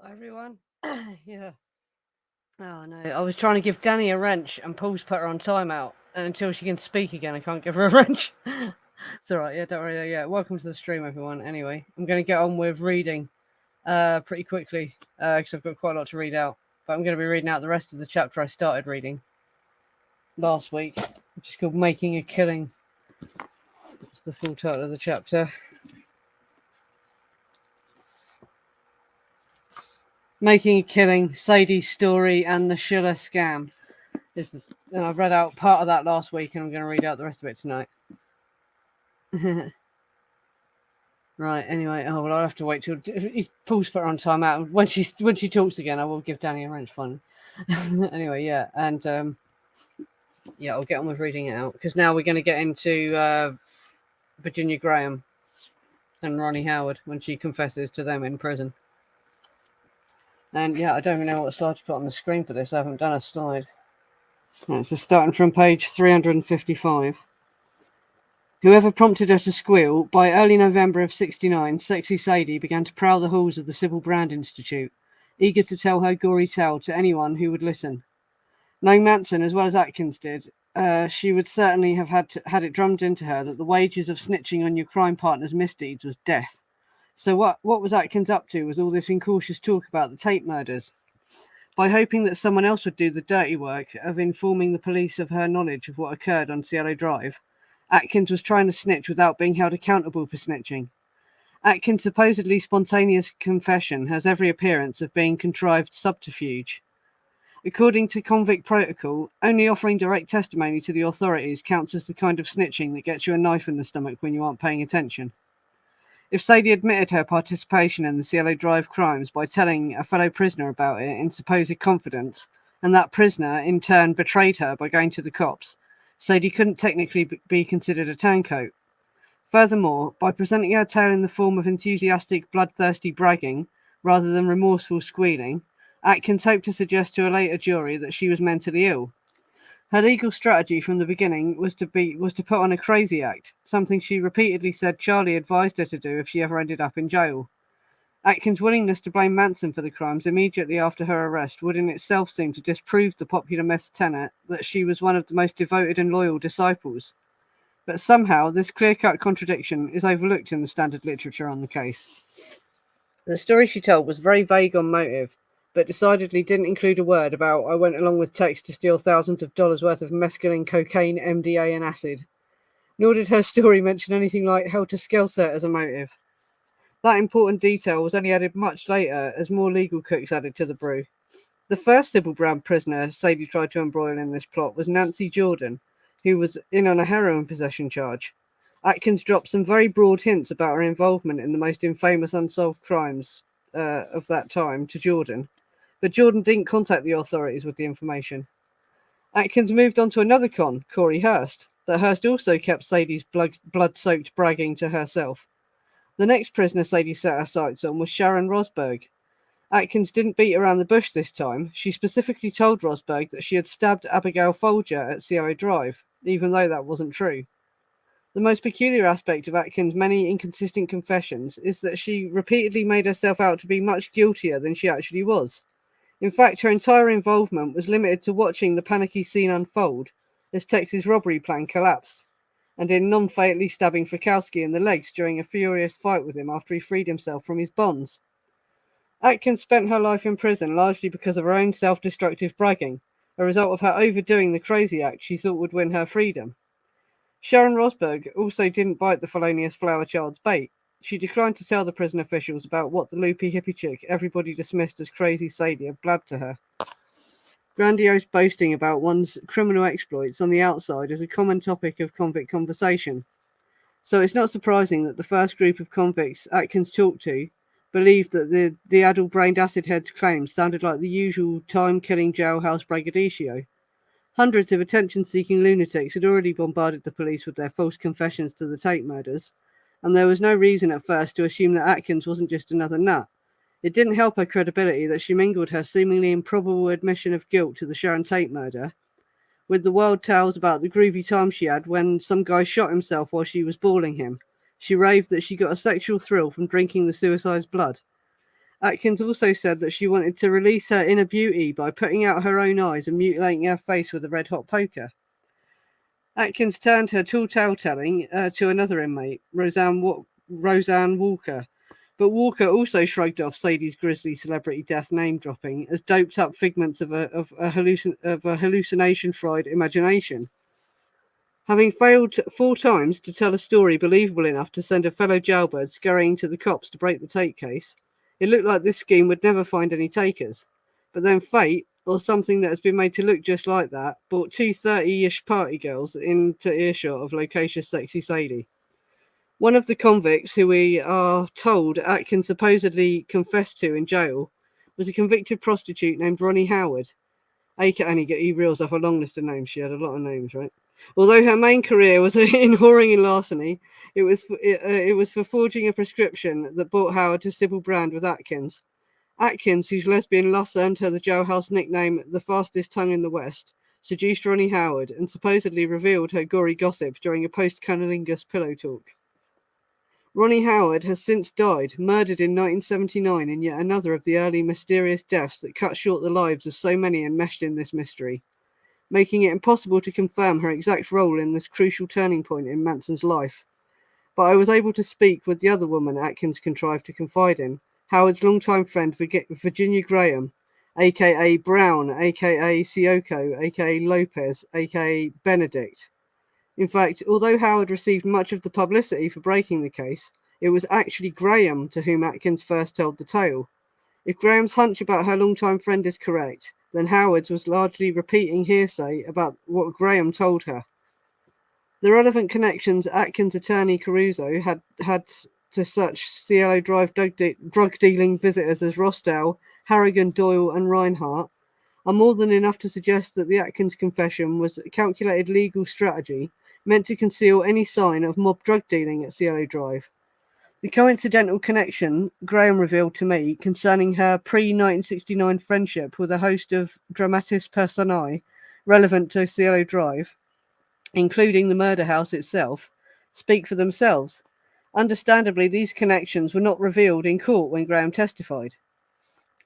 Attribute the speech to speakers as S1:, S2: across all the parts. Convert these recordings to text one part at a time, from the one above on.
S1: Hi everyone. Yeah. Oh no. I was trying to give Danny a wrench and Paul's put her on timeout. And until she can speak again, I can't give her a wrench. It's alright, yeah, don't worry. Yeah, welcome to the stream, everyone. Anyway, I'm going to get on with reading pretty quickly because I've got quite a lot to read out. But I'm going to be reading out the rest of the chapter I started reading last week, which is called Making a Killing. That's the full title of the chapter. Making a Killing, Sadie's Story, and the Schiller Scam. And I read out part of that last week, and I'm going to read out the rest of it tonight. Right. Anyway, oh well, I'll have to wait till Paul's put her on timeout. When she talks again, I will give Danny a wrench fun. Anyway, yeah, and yeah, I'll get on with reading it out because now we're going to get into Virginia Graham and Ronnie Howard when she confesses to them in prison. And yeah, I don't even know what slide to put on the screen for this. I haven't done a slide. Right, so starting from page 355. Whoever prompted her to squeal, by early November of '69, sexy Sadie began to prowl the halls of the Sybil Brand Institute, eager to tell her gory tale to anyone who would listen. Knowing Manson as well as Atkins did, she would certainly have had it drummed into her that the wages of snitching on your crime partner's misdeeds was death. So what was Atkins up to with all this incautious talk about the Tate murders? By hoping that someone else would do the dirty work of informing the police of her knowledge of what occurred on Cielo Drive, Atkins was trying to snitch without being held accountable for snitching. Atkins' supposedly spontaneous confession has every appearance of being contrived subterfuge. According to convict protocol, only offering direct testimony to the authorities counts as the kind of snitching that gets you a knife in the stomach when you aren't paying attention. If Sadie admitted her participation in the Cielo Drive crimes by telling a fellow prisoner about it in supposed confidence, and that prisoner in turn betrayed her by going to the cops, Sadie couldn't technically be considered a turncoat. Furthermore, by presenting her tale in the form of enthusiastic, bloodthirsty bragging rather than remorseful squealing, Atkins hoped to suggest to a later jury that she was mentally ill. Her legal strategy from the beginning was to put on a crazy act, something she repeatedly said Charlie advised her to do if she ever ended up in jail. Atkins' willingness to blame Manson for the crimes immediately after her arrest would in itself seem to disprove the popular myth tenet that she was one of the most devoted and loyal disciples. But somehow this clear-cut contradiction is overlooked in the standard literature on the case. The story she told was very vague on motive, but decidedly didn't include a word about I went along with Tex to steal thousands of dollars worth of mescaline, cocaine, MDA, and acid. Nor did her story mention anything like helter-skelter as a motive. That important detail was only added much later as more legal cooks added to the brew. The first Sybil Brand prisoner Sadie tried to embroil in this plot was Nancy Jordan, who was in on a heroin possession charge. Atkins dropped some very broad hints about her involvement in the most infamous unsolved crimes of that time to Jordan, but Jordan didn't contact the authorities with the information. Atkins moved on to another con, Corey Hurst, but Hurst also kept Sadie's blood-soaked bragging to herself. The next prisoner Sadie set her sights on was Sharon Rosberg. Atkins didn't beat around the bush this time. She specifically told Rosberg that she had stabbed Abigail Folger at Cielo Drive, even though that wasn't true. The most peculiar aspect of Atkins' many inconsistent confessions is that she repeatedly made herself out to be much guiltier than she actually was. In fact, her entire involvement was limited to watching the panicky scene unfold as Tex's robbery plan collapsed, and in non-fatally stabbing Frykowski in the legs during a furious fight with him after he freed himself from his bonds. Atkins spent her life in prison largely because of her own self-destructive bragging, a result of her overdoing the crazy act she thought would win her freedom. Sharon Rosberg also didn't bite the felonious flower child's bait. She declined to tell the prison officials about what the loopy hippie chick everybody dismissed as crazy Sadie had blabbed to her. Grandiose boasting about one's criminal exploits on the outside is a common topic of convict conversation. So it's not surprising that the first group of convicts Atkins talked to believed that the addle-brained acid head's claims sounded like the usual time-killing jailhouse braggadocio. Hundreds of attention-seeking lunatics had already bombarded the police with their false confessions to the Tate murders, and there was no reason at first to assume that Atkins wasn't just another nut. It didn't help her credibility that she mingled her seemingly improbable admission of guilt to the Sharon Tate murder with the wild tales about the groovy time she had when some guy shot himself while she was balling him. She raved that she got a sexual thrill from drinking the suicide's blood. Atkins also said that she wanted to release her inner beauty by putting out her own eyes and mutilating her face with a red-hot poker. Atkins turned her tall tale-telling to another inmate, Roseanne Walker. But Walker also shrugged off Sadie's grisly celebrity death name-dropping as doped-up figments of a hallucination-fried imagination. Having failed 4 times to tell a story believable enough to send a fellow jailbird scurrying to the cops to break the take case, it looked like this scheme would never find any takers. But then fate, or something that has been made to look just like that, brought 2 30-ish party girls into earshot of loquacious sexy Sadie. One of the convicts, who we are told Atkins supposedly confessed to in jail, was a convicted prostitute named Ronnie Howard. And he reels off a long list of names. She had a lot of names, right? Although her main career was in whoring and larceny, it was for forging a prescription that brought Howard to Sybil Brand with Atkins. Atkins, whose lesbian lust earned her the jailhouse nickname the fastest tongue in the West, seduced Ronnie Howard and supposedly revealed her gory gossip during a post-cunnilingus pillow talk. Ronnie Howard has since died, murdered in 1979 in yet another of the early mysterious deaths that cut short the lives of so many enmeshed in this mystery, making it impossible to confirm her exact role in this crucial turning point in Manson's life. But I was able to speak with the other woman Atkins contrived to confide in, Howard's longtime friend Virginia Graham, aka Brown, aka Sioko, aka Lopez, aka Benedict. In fact, although Howard received much of the publicity for breaking the case, it was actually Graham to whom Atkins first told the tale. If Graham's hunch about her longtime friend is correct, then Howard's was largely repeating hearsay about what Graham told her. The relevant connections Atkins' attorney Caruso had to such Cielo Drive drug-dealing visitors as Rossdale, Harrigan, Doyle, and Reinhardt are more than enough to suggest that the Atkins confession was a calculated legal strategy meant to conceal any sign of mob drug dealing at Cielo Drive. The coincidental connection Graham revealed to me concerning her pre-1969 friendship with a host of dramatis personae relevant to Cielo Drive, including the murder house itself, speak for themselves. Understandably, these connections were not revealed in court when Graham testified.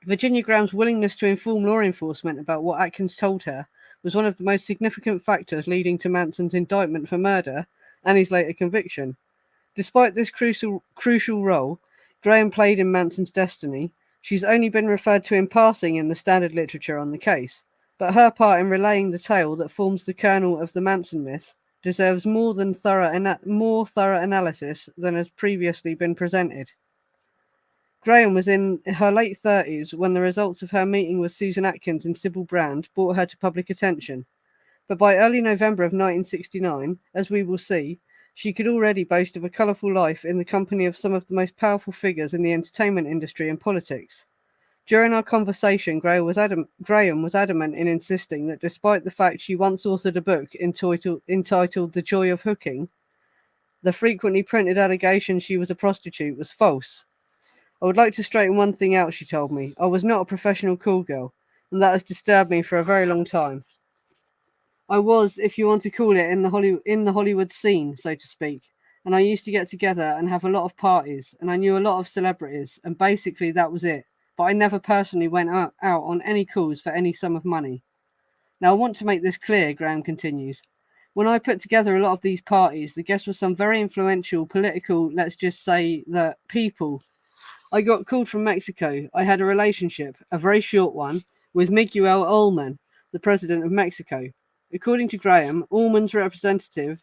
S1: Virginia Graham's willingness to inform law enforcement about what Atkins told her was one of the most significant factors leading to Manson's indictment for murder and his later conviction. Despite this crucial role Graham played in Manson's destiny, she's only been referred to in passing in the standard literature on the case, but her part in relaying the tale that forms the kernel of the Manson myth deserves more thorough analysis than has previously been presented. Graham was in her late 30s when the results of her meeting with Susan Atkin and Sybil Brand brought her to public attention. But by early November of 1969, as we will see, she could already boast of a colourful life in the company of some of the most powerful figures in the entertainment industry and politics. During our conversation, Graham was adamant in insisting that despite the fact she once authored a book entitled The Joy of Hooking, the frequently printed allegation she was a prostitute was false. I would like to straighten one thing out, she told me. I was not a professional call girl, and that has disturbed me for a very long time. I was, if you want to call it, in the Hollywood scene, so to speak, and I used to get together and have a lot of parties, and I knew a lot of celebrities, and basically that was it. But I never personally went out on any calls for any sum of money. Now, I want to make this clear, Graham continues. When I put together a lot of these parties, the guests were some very influential political, let's just say, the people. I got called from Mexico. I had a relationship, a very short one, with Miguel Ullman, the president of Mexico. According to Graham, Ullman's representatives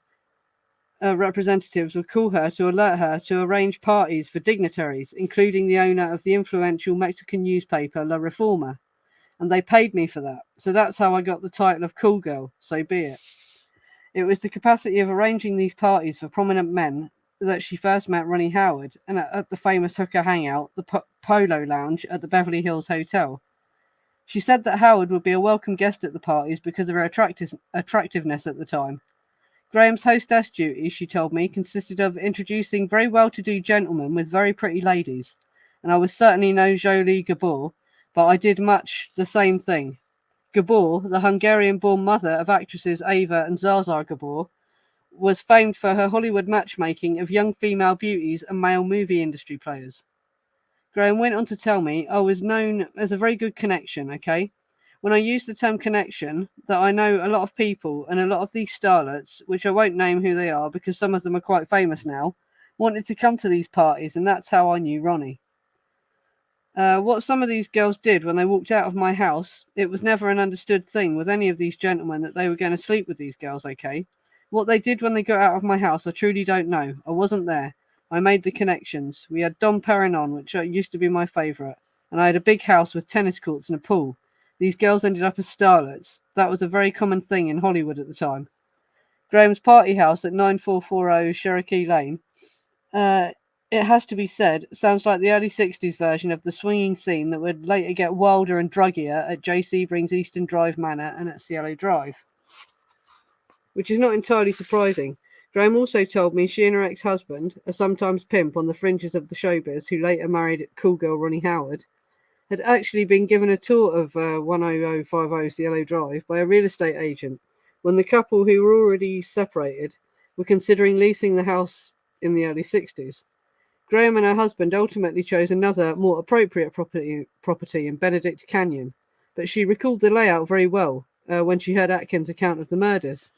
S1: would call her to alert her to arrange parties for dignitaries, including the owner of the influential Mexican newspaper La Reforma, and they paid me for that. So that's how I got the title of Cool Girl, so be it. It was the capacity of arranging these parties for prominent men that she first met Ronnie Howard and at the famous hooker hangout, the Polo Lounge at the Beverly Hills Hotel. She said that Howard would be a welcome guest at the parties because of her attractiveness at the time. Graham's hostess duties, she told me, consisted of introducing very well-to-do gentlemen with very pretty ladies, and I was certainly no Jolie Gabor, but I did much the same thing. Gabor, the Hungarian-born mother of actresses Ava and Zaza Gabor, was famed for her Hollywood matchmaking of young female beauties and male movie industry players. Graham went on to tell me I was known as a very good connection, okay? When I use the term connection, that I know a lot of people and a lot of these starlets, which I won't name who they are because some of them are quite famous now, wanted to come to these parties, and that's how I knew Ronnie. What some of these girls did when they walked out of my house, it was never an understood thing with any of these gentlemen that they were going to sleep with these girls, okay? What they did when they got out of my house, I truly don't know. I wasn't there. I made the connections. We had Dom Perignon, which used to be my favourite, and I had a big house with tennis courts and a pool. These girls ended up as starlets. That was a very common thing in Hollywood at the time. Graham's party house at 9440 Cherokee Lane. Uh, it has to be said, sounds like the early 60s version of the swinging scene that would later get wilder and druggier at J. Sebring's Eastern Drive Manor and at Cielo Drive. Which is not entirely surprising. Graham also told me she and her ex-husband, a sometimes pimp on the fringes of the showbiz who later married cool girl Ronnie Howard, had actually been given a tour of 10050 Cielo Drive by a real estate agent when the couple, who were already separated, were considering leasing the house in the early 60s. Graham and her husband ultimately chose another, more appropriate property in Benedict Canyon, but she recalled the layout very well when she heard Atkins' account of the murders.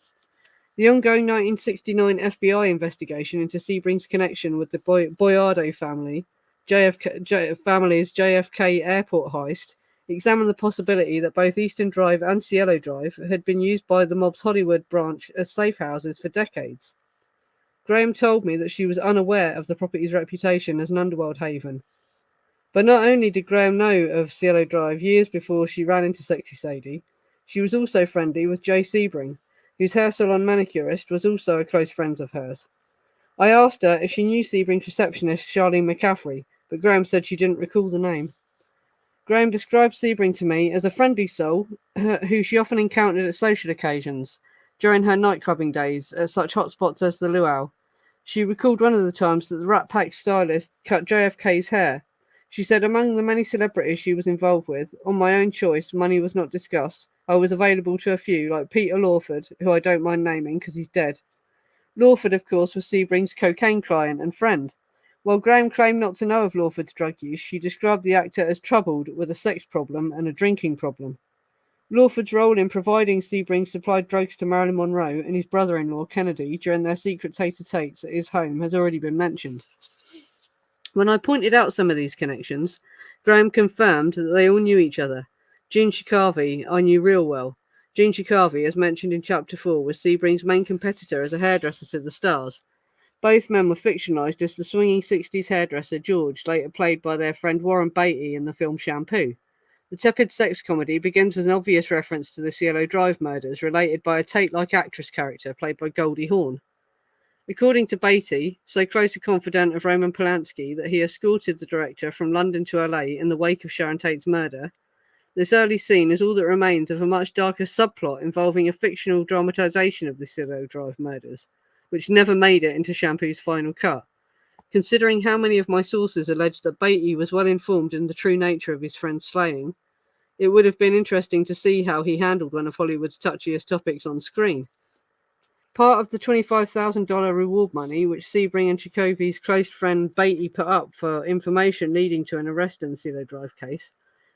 S1: The ongoing 1969 FBI investigation into Sebring's connection with the Boyardo family's JFK airport heist examined the possibility that both Eastern Drive and Cielo Drive had been used by the mob's Hollywood branch as safe houses for decades. Graham told me that she was unaware of the property's reputation as an underworld haven. But not only did Graham know of Cielo Drive years before she ran into Sexy Sadie, she was also friendly with Jay Sebring, whose hair salon manicurist was also a close friend of hers. I asked her if she knew Sebring's receptionist, Charlene McCaffrey, but Graham said she didn't recall the name. Graham described Sebring to me as a friendly soul who she often encountered at social occasions during her nightclubbing days at such hotspots as the Luau. She recalled one of the times that the Rat Pack stylist cut JFK's hair. She said among the many celebrities she was involved with, on my own choice, money was not discussed. I was available to a few, like Peter Lawford, who I don't mind naming because he's dead. Lawford, of course, was Sebring's cocaine client and friend. While Graham claimed not to know of Lawford's drug use, she described the actor as troubled with a sex problem and a drinking problem. Lawford's role in providing Sebring supplied drugs to Marilyn Monroe and his brother-in-law, Kennedy, during their secret tete-a-tetes at his home has already been mentioned. When I pointed out some of these connections, Graham confirmed that they all knew each other. Gene Shikavi I knew real well. Gene Shikavi, as mentioned in Chapter 4, was Sebring's main competitor as a hairdresser to the stars. Both men were fictionalised as the swinging 60s hairdresser George, later played by their friend Warren Beatty in the film Shampoo. The tepid sex comedy begins with an obvious reference to the Cielo Drive murders, related by a Tate-like actress character played by Goldie Hawn. According to Beatty, so close a confidant of Roman Polanski that he escorted the director from London to LA in the wake of Sharon Tate's murder, this early scene is all that remains of a much darker subplot involving a fictional dramatisation of the Cielo Drive murders, which never made it into Shampoo's final cut. Considering how many of my sources alleged that Beatty was well informed in the true nature of his friend's slaying, it would have been interesting to see how he handled one of Hollywood's touchiest topics on screen. Part of the $25,000 reward money which Sebring and Chikovi's close friend Beatty put up for information leading to an arrest in the Cielo Drive case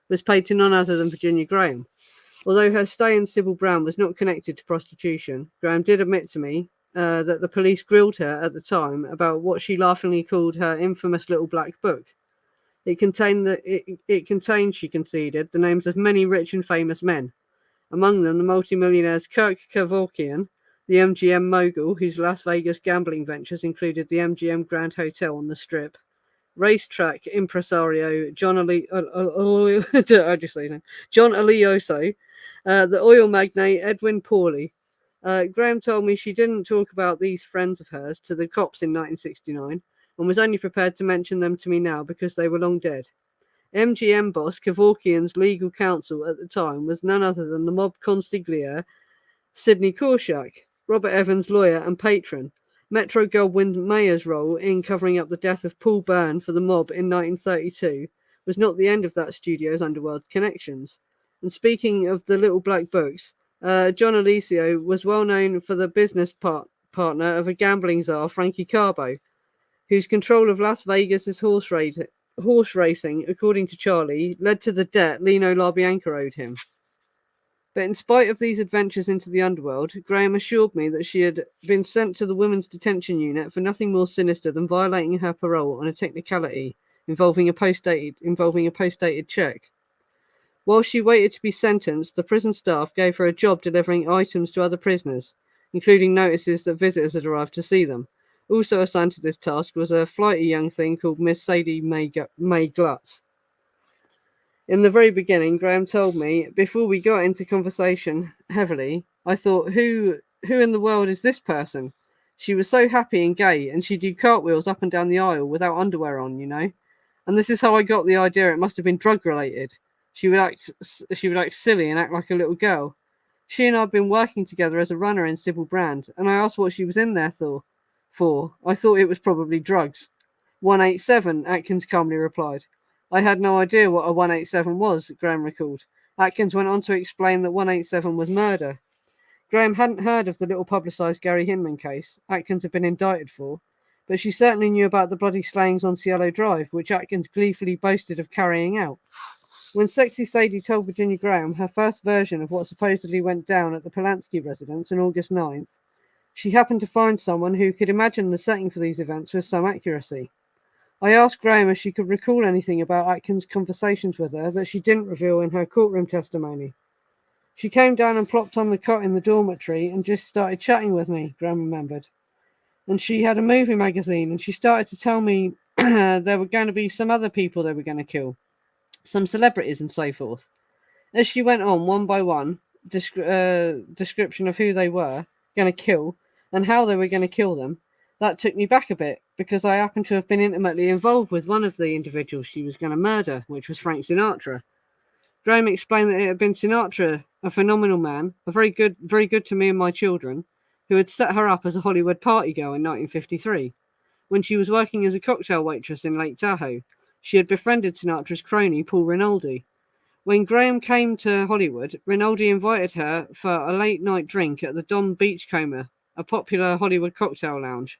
S1: was paid to none other than Virginia Graham. Although her stay in Sybil Brown was not connected to prostitution, Graham did admit to me that the police grilled her at the time about what she laughingly called her infamous little black book. It contained, she conceded, the names of many rich and famous men, among them the multimillionaires Kirk Kevorkian, the MGM mogul whose Las Vegas gambling ventures included the MGM Grand Hotel on the Strip, racetrack impresario John Alioso, the oil magnate Edwin Pawley. Graham told me she didn't talk about these friends of hers to the cops in 1969 and was only prepared to mention them to me now because they were long dead. MGM boss Kevorkian's legal counsel at the time was none other than the mob consigliere Sidney Korshak, Robert Evans' lawyer and patron. Metro Goldwyn Mayer's role in covering up the death of Paul Byrne for the mob in 1932 was not the end of that studio's underworld connections. And speaking of the little black books, John Alesio was well known for the business partner of a gambling czar, Frankie Carbo, whose control of Las Vegas's horse horse racing, according to Charlie, led to the debt Lino LaBianca owed him. But in spite of these adventures into the underworld, Graham assured me that she had been sent to the women's detention unit for nothing more sinister than violating her parole on a technicality involving a post-dated check. While she waited to be sentenced, the prison staff gave her a job delivering items to other prisoners, including notices that visitors had arrived to see them. Also assigned to this task was a flighty young thing called Miss Sadie May Glutz. In the very beginning, Graham told me, before we got into conversation heavily, I thought, who in the world is this person? She was so happy and gay, and she'd do cartwheels up and down the aisle without underwear on, you know. And this is how I got the idea it must have been drug-related. She would act silly and act like a little girl. She and I had been working together as a runner in Sybil Brand, and I asked what she was in there for. I thought it was probably drugs. 187, Atkins calmly replied. I had no idea what a 187 was, Graham recalled. Atkins went on to explain that 187 was murder. Graham hadn't heard of the little publicised Gary Hinman case Atkins had been indicted for, but she certainly knew about the bloody slayings on Cielo Drive, which Atkins gleefully boasted of carrying out. When Sexy Sadie told Virginia Graham her first version of what supposedly went down at the Polanski residence on August 9th, she happened to find someone who could imagine the setting for these events with some accuracy. I asked Graham if she could recall anything about Atkins' conversations with her that she didn't reveal in her courtroom testimony. She came down and plopped on the cot in the dormitory and just started chatting with me, Graham remembered. And she had a movie magazine, and she started to tell me there were going to be some other people they were going to kill, some celebrities and so forth. As she went on, one by one, description of who they were going to kill and how they were going to kill them, that took me back a bit, because I happened to have been intimately involved with one of the individuals she was going to murder, which was Frank Sinatra. Graham explained that it had been Sinatra, a phenomenal man, very good to me and my children, who had set her up as a Hollywood party girl in 1953. When she was working as a cocktail waitress in Lake Tahoe, she had befriended Sinatra's crony, Paul Rinaldi. When Graham came to Hollywood, Rinaldi invited her for a late-night drink at the Don Beachcomber, a popular Hollywood cocktail lounge.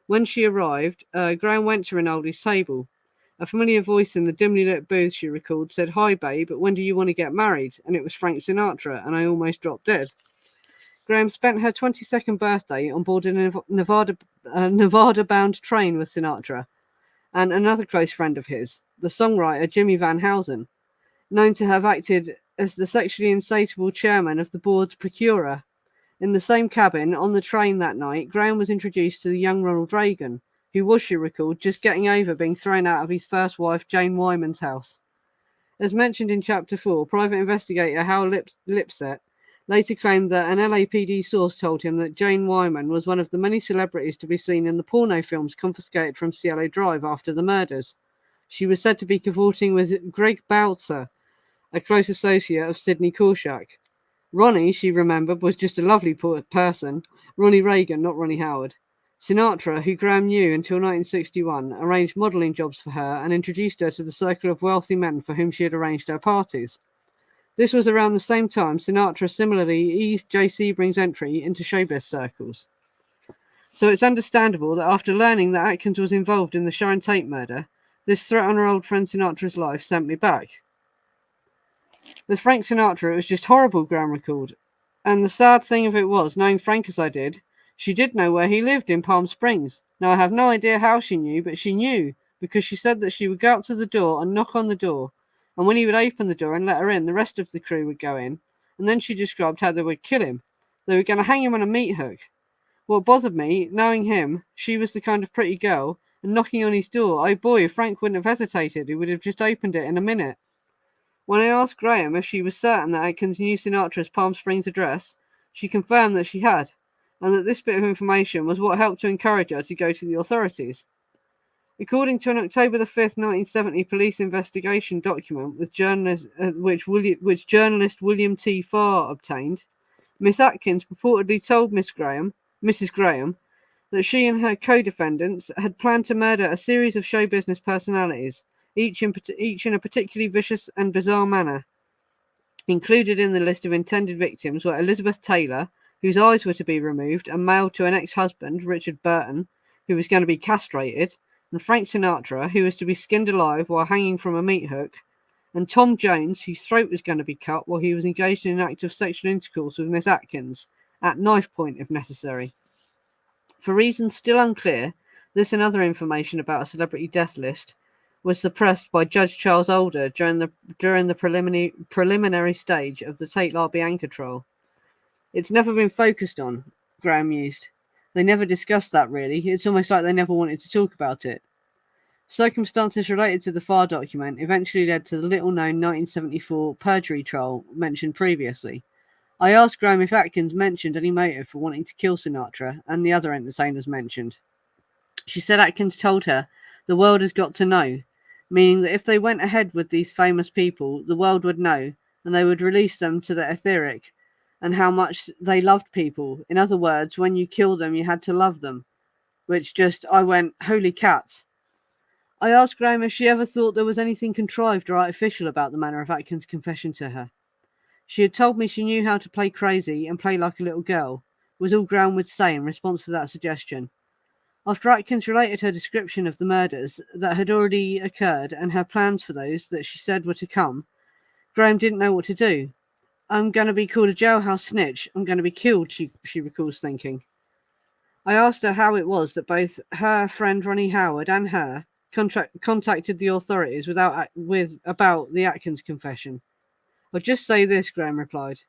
S1: When she arrived, Graham went to Rinaldi's table. A familiar voice in the dimly lit booth, she recalled, said, "Hi, babe, but when do you want to get married?" And it was Frank Sinatra, and I almost dropped dead. Graham spent her 22nd birthday on board a Nevada-bound train with Sinatra and another close friend of his, the songwriter Jimmy Van Housen, known to have acted as the sexually insatiable chairman of the board's procurer. In the same cabin, on the train that night, Graham was introduced to the young Ronald Reagan, who was, she recalled, just getting over being thrown out of his first wife, Jane Wyman's house. As mentioned in Chapter 4, private investigator Hal Lipset later claimed that an LAPD source told him that Jane Wyman was one of the many celebrities to be seen in the porno films confiscated from Cielo Drive after the murders. She was said to be cavorting with Greg Boutzer, a close associate of Sidney Korshak. Ronnie, she remembered, was just a lovely person. Ronnie Reagan, not Ronnie Howard. Sinatra, who Graham knew until 1961, arranged modelling jobs for her and introduced her to the circle of wealthy men for whom she had arranged her parties. This was around the same time Sinatra similarly eased Jay Sebring's entry into showbiz circles. So it's understandable that after learning that Atkins was involved in the Sharon Tate murder, this threat on her old friend Sinatra's life sent me back. With Frank Sinatra, it was just horrible, Graham recalled. And the sad thing of it was, knowing Frank as I did, she did know where he lived in Palm Springs. Now, I have no idea how she knew, but she knew, because she said that she would go up to the door and knock on the door, and when he would open the door and let her in, the rest of the crew would go in, and then she described how they would kill him. They were going to hang him on a meat hook. What bothered me, knowing him, she was the kind of pretty girl, and knocking on his door, oh boy, Frank wouldn't have hesitated, he would have just opened it in a minute. When I asked Graham if she was certain that Atkins knew Sinatra's Palm Springs address, she confirmed that she had, and that this bit of information was what helped to encourage her to go to the authorities. According to an October the 5th, 1970 police investigation document which journalist William T. Farr obtained, Miss Atkins purportedly told Mrs. Graham, that she and her co-defendants had planned to murder a series of show business personalities, each in a particularly vicious and bizarre manner. Included in the list of intended victims were Elizabeth Taylor, whose eyes were to be removed and mailed to an ex-husband, Richard Burton, who was going to be castrated, and Frank Sinatra, who was to be skinned alive while hanging from a meat hook, and Tom Jones, whose throat was going to be cut while he was engaged in an act of sexual intercourse with Miss Atkins, at knife point if necessary. For reasons still unclear, this and other information about a celebrity death list was suppressed by Judge Charles Alder during the preliminary stage of the Tate LaBianca trial. It's never been focused on, Graham mused. They never discussed that, really. It's almost like they never wanted to talk about it. Circumstances related to the Farr document eventually led to the little-known 1974 perjury trial mentioned previously. I asked Graham if Atkins mentioned any motive for wanting to kill Sinatra and the other entertainers mentioned. She said Atkins told her, "The world has got to know," meaning that if they went ahead with these famous people, the world would know, and they would release them to the etheric, and how much they loved people. In other words, when you kill them, you had to love them. I went, holy cats. I asked Graham if she ever thought there was anything contrived or artificial about the manner of Atkins' confession to her. She had told me she knew how to play crazy and play like a little girl, was all Graham would say in response to that suggestion. After Atkins related her description of the murders that had already occurred and her plans for those that she said were to come, Graham didn't know what to do. I'm going to be called a jailhouse snitch. I'm going to be killed, she recalls thinking. I asked her how it was that both her friend Ronnie Howard and her contacted the authorities about the Atkins confession. "I'll just say this," Graham replied.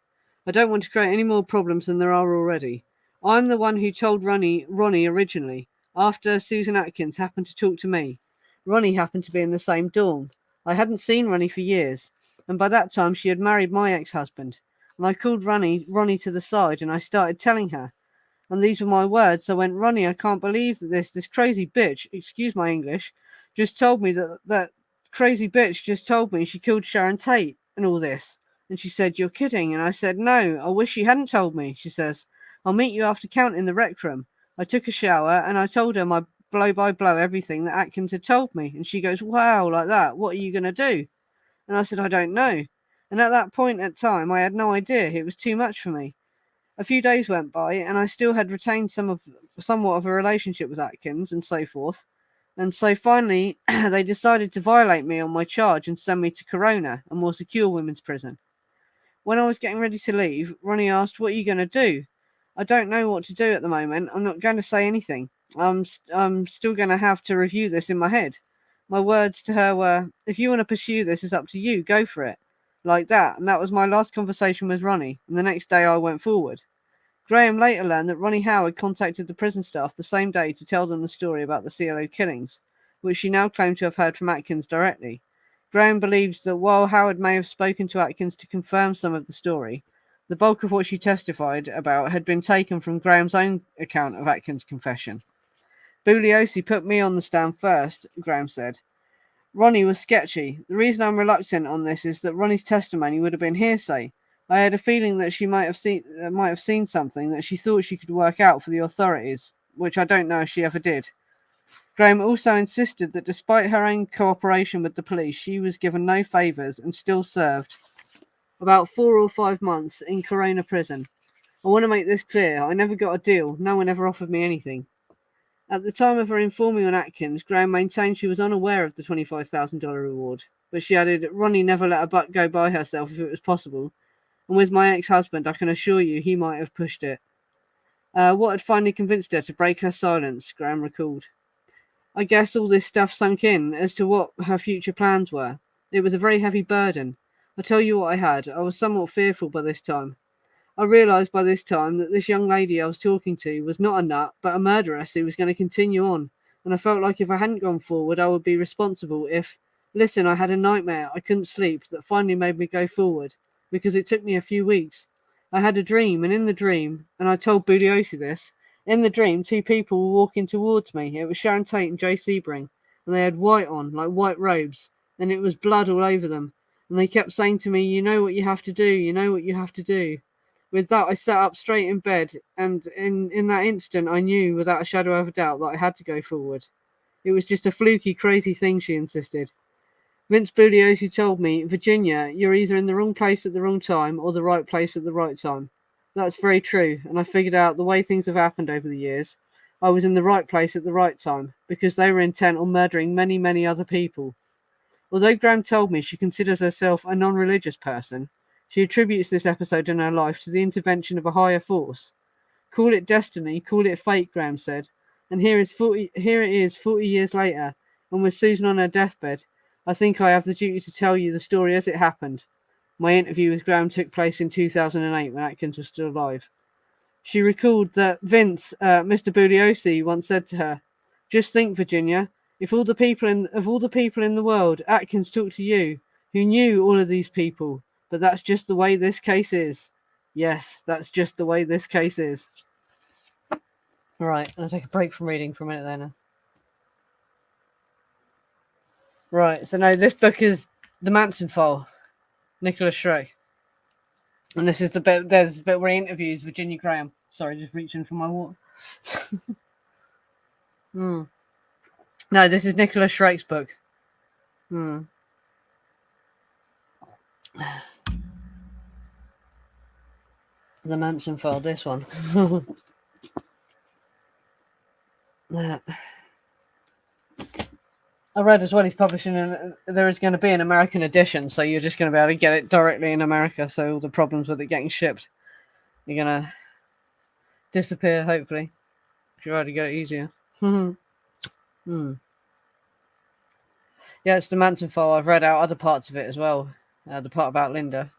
S1: "I don't want to create any more problems than there are already. I'm the one who told Ronnie originally, after Susan Atkins happened to talk to me. Ronnie happened to be in the same dorm. I hadn't seen Ronnie for years, and by that time she had married my ex-husband. And I called Ronnie to the side and I started telling her. And these were my words. I went, 'Ronnie, I can't believe that this crazy bitch, excuse my English, just told me that crazy bitch just told me she killed Sharon Tate and all this.' And she said, 'You're kidding.' And I said, 'No, I wish she hadn't told me.' She says, 'I'll meet you after count in the rec room.' I took a shower and I told her my blow by blow everything that Atkins had told me. And she goes, 'Wow, like that. What are you going to do?' And I said, 'I don't know.' And at that point in time, I had no idea. It was too much for me. A few days went by, and I still had retained somewhat of a relationship with Atkins and so forth. And so finally, they decided to violate me on my charge and send me to Corona, a more secure women's prison. When I was getting ready to leave, Ronnie asked, 'What are you going to do?' 'I don't know what to do at the moment. I'm not going to say anything. I'm still going to have to review this in my head.' My words to her were, 'If you want to pursue this, it's up to you. Go for it.' Like that. And that was my last conversation with Ronnie. And the next day I went forward. Graham later learned that Ronnie Howard contacted the prison staff the same day to tell them the story about the CLO killings, which she now claimed to have heard from Atkins directly. Graham believes that while Howard may have spoken to Atkins to confirm some of the story, the bulk of what she testified about had been taken from Graham's own account of Atkins' confession. "Bugliosi put me on the stand first," Graham said. "Ronnie was sketchy. The reason I'm reluctant on this is that Ronnie's testimony would have been hearsay. I had a feeling that she might have seen something that she thought she could work out for the authorities, which I don't know if she ever did." Graham also insisted that despite her own cooperation with the police, she was given no favours and still served about 4 or 5 months in Corona prison. "I want to make this clear. I never got a deal. No one ever offered me anything." At the time of her informing on Atkins, Graham maintained she was unaware of the $25,000 reward, but she added, "Ronnie never let a buck go by herself if it was possible. And with my ex-husband, I can assure you he might have pushed it." What had finally convinced her to break her silence, Graham recalled. "I guess all this stuff sunk in as to what her future plans were. It was a very heavy burden. I tell you what I had. I was somewhat fearful by this time. I realised by this time that this young lady I was talking to was not a nut, but a murderess who was going to continue on. And I felt like if I hadn't gone forward, I would be responsible if... Listen, I had a nightmare. I couldn't sleep that finally made me go forward, because it took me a few weeks. I had a dream, and in the dream, and I told Bugliosi this, in the dream, 2 people were walking towards me. It was Sharon Tate and Jay Sebring, and they had white on, like white robes, and it was blood all over them. And they kept saying to me, 'You know what you have to do, you know what you have to do.' With that, I sat up straight in bed, and in that instant, I knew, without a shadow of a doubt, that I had to go forward. It was just a fluky, crazy thing," she insisted. "Vince Bugliosi told me, 'Virginia, you're either in the wrong place at the wrong time or the right place at the right time.' That's very true, and I figured out the way things have happened over the years. I was in the right place at the right time, because they were intent on murdering many, many other people. Although Graham told me she considers herself a non-religious person, she attributes this episode in her life to the intervention of a higher force. Call it destiny, call it fate, Graham said. And here it is 40 years later, and with Susan on her deathbed, I think I have the duty to tell you the story as it happened. My interview with Graham took place in 2008 when Atkins was still alive. She recalled that Vince, Mr. Bugliosi, once said to her, "Just think, Virginia, if all the people in the world, Atkins talked to you, who knew all of these people. But that's just the way this case is. Yes, that's just the way this case is." Right, I'll take a break from reading for a minute then. Right, so now this book is The Manson File, Nikolas Schreck. And this is there's the bit where he interviews Virginia Graham. Sorry, just reaching for my water. No, this is Nikolas Schreck's book. The Manson File, this one. I read as well he's publishing, there is going to be an American edition, so you're just going to be able to get it directly in America, so all the problems with it getting shipped, you're going to disappear, hopefully. Try to get it easier. Yeah, it's the Manson File. I've read out other parts of it as well. The part about Linda.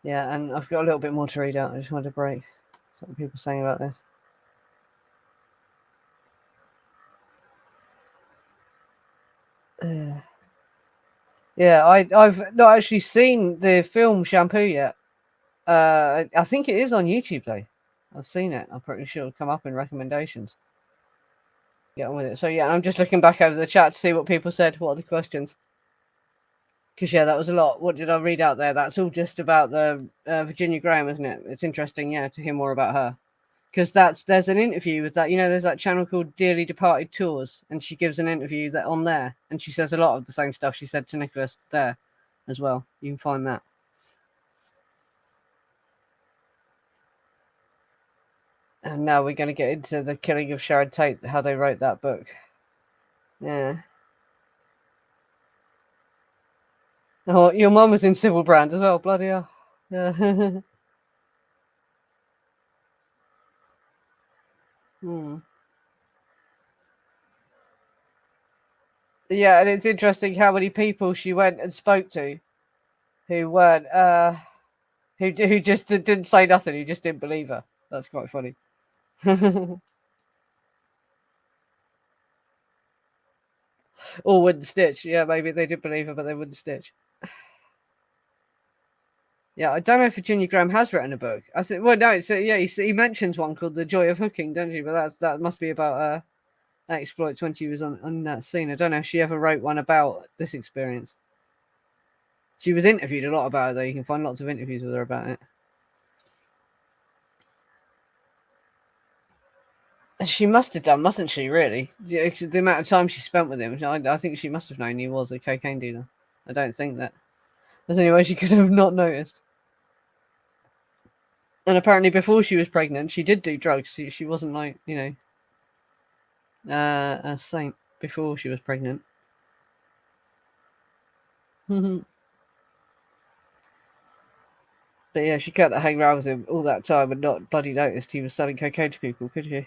S1: Yeah, and I've got a little bit more to read out. I just wanted a break. What are people saying about this? Yeah, I've not actually seen the film Shampoo yet. I think it is on YouTube though. I've seen it. I'm pretty sure it'll come up in recommendations. Get on with it. So yeah, I'm just looking back over the chat to see what people said. What are the questions? Because yeah, that was a lot. What did I read out there? That's all just about the Virginia Graham, isn't it? It's interesting, yeah, to hear more about her. Because there's an interview with that. There's that channel called Dearly Departed Tours, and she gives an interview that on there, and she says a lot of the same stuff she said to Nikolas there as well. You can find that. And now we're going to get into the killing of Sharon Tate, how they wrote that book. Yeah. Oh, your mum was in Civil Brand as well, bloody hell. Yeah. Yeah, and it's interesting how many people she went and spoke to who weren't, who just didn't say nothing, who just didn't believe her. That's quite funny. Or wouldn't stitch. Yeah, maybe they did believe her, but they wouldn't stitch. Yeah, I don't know if Virginia Graham has written a book. I said, well, no, he mentions one called The Joy of Hooking, doesn't he? But that must be about exploits when she was on that scene. I don't know if she ever wrote one about this experience. She was interviewed a lot about it, though. You can find lots of interviews with her about it. She must have done, mustn't she, really? The amount of time she spent with him, I think she must have known he was a cocaine dealer. I don't think that there's any way she could have not noticed. And apparently before she was pregnant, she did do drugs. She wasn't like, a saint before she was pregnant. But yeah, she can't hang around with him all that time and not bloody noticed he was selling cocaine to people, could you?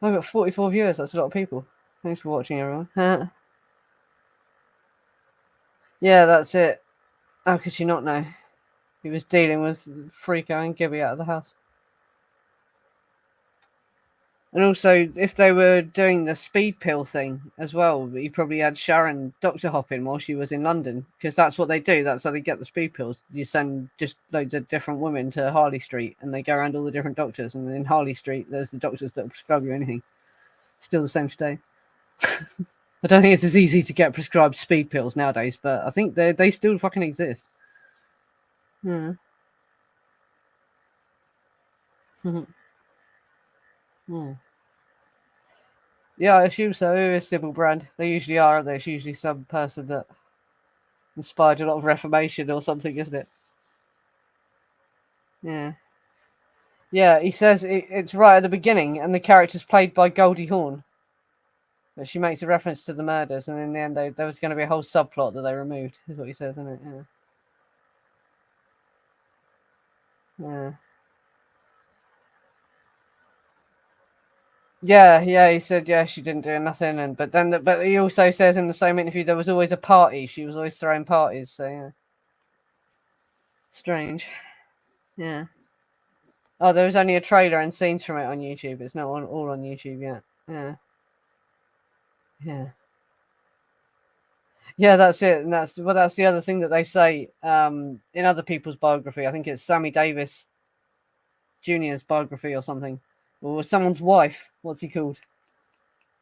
S1: I've got 44 viewers. That's a lot of people. Thanks for watching, everyone. Yeah, that's it. How could she not know? He was dealing with Freako and Gibby out of the house. And also, if they were doing the speed pill thing as well, he probably had Sharon doctor hopping while she was in London, because that's what they do. That's how they get the speed pills. You send just loads of different women to Harley Street, and they go around all the different doctors. And in Harley Street, there's the doctors that prescribe you anything. Still the same today. I don't think it's as easy to get prescribed speed pills nowadays, but I think they still fucking exist. Yeah. Yeah, I assume so. Who is Sybil Brand? They usually are, aren't they? It's usually some person that inspired a lot of Reformation or something, isn't it? Yeah. Yeah, he says it's right at the beginning, and the character's played by Goldie Hawn. But she makes a reference to the murders, and in the end, there was going to be a whole subplot that they removed. Is what he says, isn't it? Yeah. Yeah. Yeah, he said she didn't do nothing, but he also says in the same interview there was always a party. She was always throwing parties, so yeah, strange. Yeah. Oh, there was only a trailer and scenes from it on YouTube. It's not all on YouTube yet. Yeah, yeah, yeah. That's it, and that's the other thing that they say in other people's biography. I think it's Sammy Davis Jr.'s biography or something, or someone's wife. What's he called?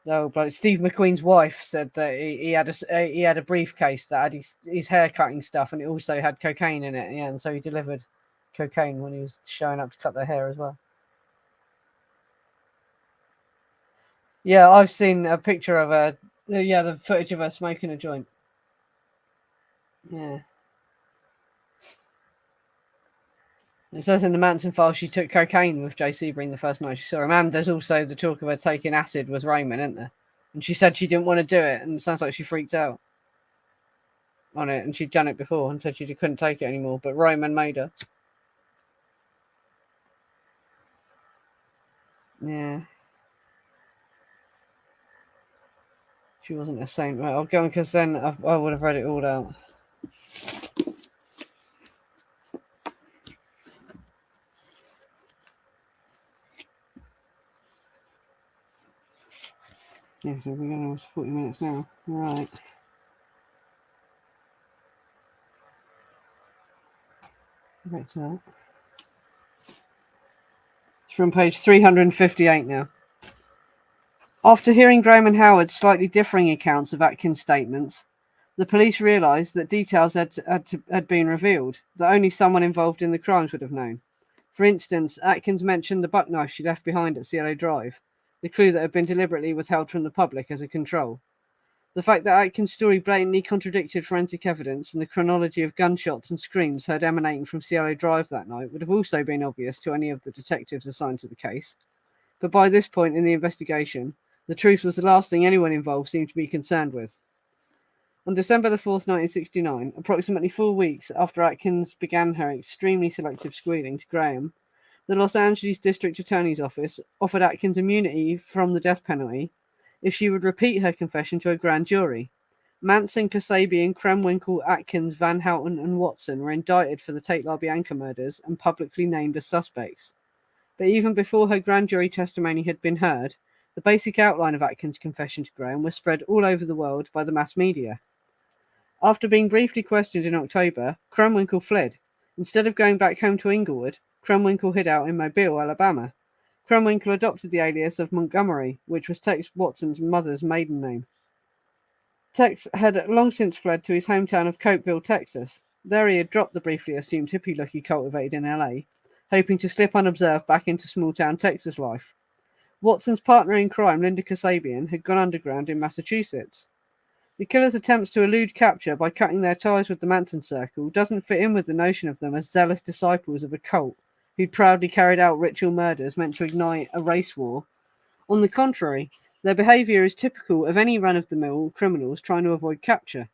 S1: Oh, but Steve McQueen's wife said that he had a briefcase that had his hair cutting stuff, and it also had cocaine in it. Yeah, and so he delivered cocaine when he was showing up to cut their hair as well. Yeah, I've seen a picture of her. Yeah, the footage of her smoking a joint. Yeah. It says in the Manson file she took cocaine with Jay Sebring the first night she saw him. And there's also the talk of her taking acid with Raymond, isn't there? And she said she didn't want to do it, and it sounds like she freaked out on it, and she'd done it before and said she couldn't take it anymore. But Raymond made her. Yeah. She wasn't a saint. Right, I'll go on because then I would have read it all out. Yeah, so we're going to 40 minutes now. Right. Back to that. It's from page 358 now. After hearing Graham and Howard's slightly differing accounts of Atkins' statements, the police realised that details had been revealed that only someone involved in the crimes would have known. For instance, Atkins mentioned the buck knife she left behind at Cielo Drive, the clue that had been deliberately withheld from the public as a control. The fact that Atkins' story blatantly contradicted forensic evidence and the chronology of gunshots and screams heard emanating from Cielo Drive that night would have also been obvious to any of the detectives assigned to the case. But by this point in the investigation, the truth was the last thing anyone involved seemed to be concerned with. On December the 4th, 1969, approximately 4 weeks after Atkins began her extremely selective squealing to Graham, the Los Angeles District Attorney's Office offered Atkins immunity from the death penalty if she would repeat her confession to a grand jury. Manson, Kasabian, Krenwinkel, Atkins, Van Houten, and Watson were indicted for the Tate LaBianca murders and publicly named as suspects. But even before her grand jury testimony had been heard, the basic outline of Atkins' confession to Graham was spread all over the world by the mass media. After being briefly questioned in October, Krenwinkel fled. Instead of going back home to Inglewood, Krenwinkel hid out in Mobile, Alabama. Krenwinkel adopted the alias of Montgomery, which was Tex Watson's mother's maiden name. Tex had long since fled to his hometown of Cokeville, Texas. There he had dropped the briefly assumed hippie look he cultivated in LA, hoping to slip unobserved back into small-town Texas life. Watson's partner in crime, Linda Kasabian, had gone underground in Massachusetts. The killer's attempts to elude capture by cutting their ties with the Manson circle doesn't fit in with the notion of them as zealous disciples of a cult who'd proudly carried out ritual murders meant to ignite a race war. On the contrary, their behaviour is typical of any run-of-the-mill criminals trying to avoid capture.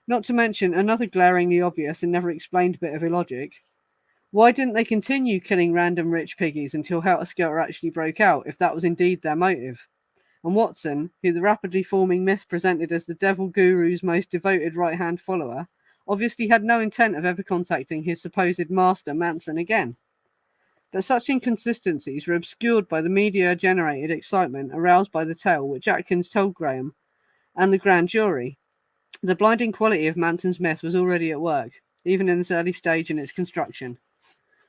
S1: Not to mention another glaringly obvious and never explained bit of illogic. Why didn't they continue killing random rich piggies until Helter Skelter actually broke out, if that was indeed their motive? And Watson, who the rapidly forming myth presented as the devil guru's most devoted right-hand follower, obviously had no intent of ever contacting his supposed master Manson again. But such inconsistencies were obscured by the media-generated excitement aroused by the tale which Atkins told Graham and the grand jury. The blinding quality of Manson's myth was already at work, even in this early stage in its construction.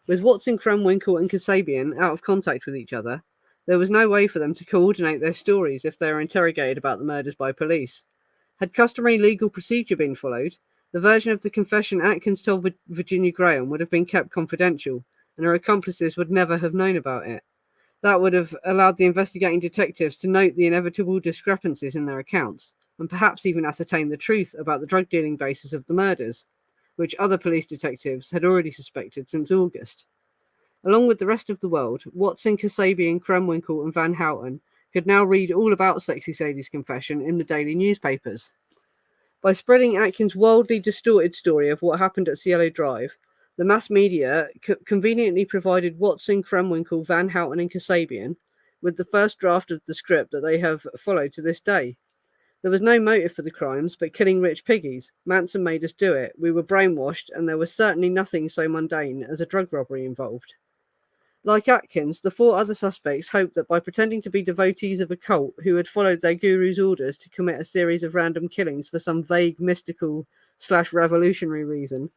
S1: With Watson, Krenwinkel, and Kasabian out of contact with each other, there was no way for them to coordinate their stories if they were interrogated about the murders by police. Had customary legal procedure been followed, the version of the confession Atkins told Virginia Graham would have been kept confidential, and her accomplices would never have known about it. That would have allowed the investigating detectives to note the inevitable discrepancies in their accounts, and perhaps even ascertain the truth about the drug dealing basis of the murders, which other police detectives had already suspected since August. Along with the rest of the world, Watson, Kasabian, Krenwinkel, and Van Houten could now read all about Sexy Sadie's confession in the daily newspapers. By spreading Atkins' wildly distorted story of what happened at Cielo Drive, the mass media conveniently provided Watson, Krenwinkel, Van Houten, and Kasabian with the first draft of the script that they have followed to this day. There was no motive for the crimes, but killing rich piggies. Manson made us do it. We were brainwashed, and there was certainly nothing so mundane as a drug robbery involved. Like Atkins, the four other suspects hoped that by pretending to be devotees of a cult who had followed their guru's orders to commit a series of random killings for some vague, mystical/revolutionary reason,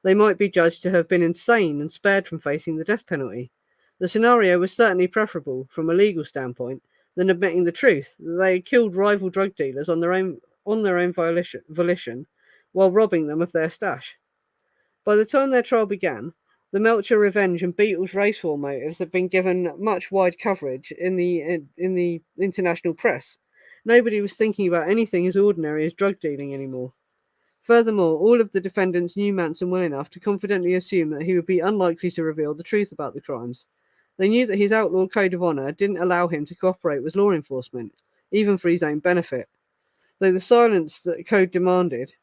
S1: they might be judged to have been insane and spared from facing the death penalty. The scenario was certainly preferable, from a legal standpoint, than admitting the truth that they had killed rival drug dealers on their own volition while robbing them of their stash. By the time their trial began, the Melcher revenge and Beatles race war motives had been given much wide coverage in the international press. Nobody was thinking about anything as ordinary as drug dealing anymore. Furthermore, all of the defendants knew Manson well enough to confidently assume that he would be unlikely to reveal the truth about the crimes. They knew that his outlaw code of honor didn't allow him to cooperate with law enforcement, even for his own benefit. Through the silence that code demanded,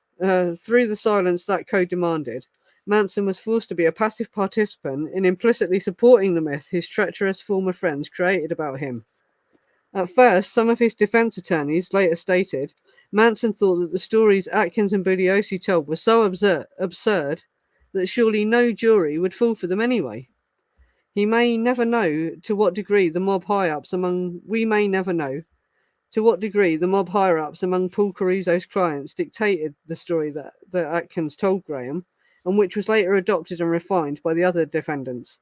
S1: Manson was forced to be a passive participant in implicitly supporting the myth his treacherous former friends created about him. At first, some of his defense attorneys later stated Manson thought that the stories Atkins and Bugliosi told were so absurd that surely no jury would fall for them anyway. We may never know to what degree the mob higher-ups among Paul Caruso's clients dictated the story that Atkins told Graham, and which was later adopted and refined by the other defendants.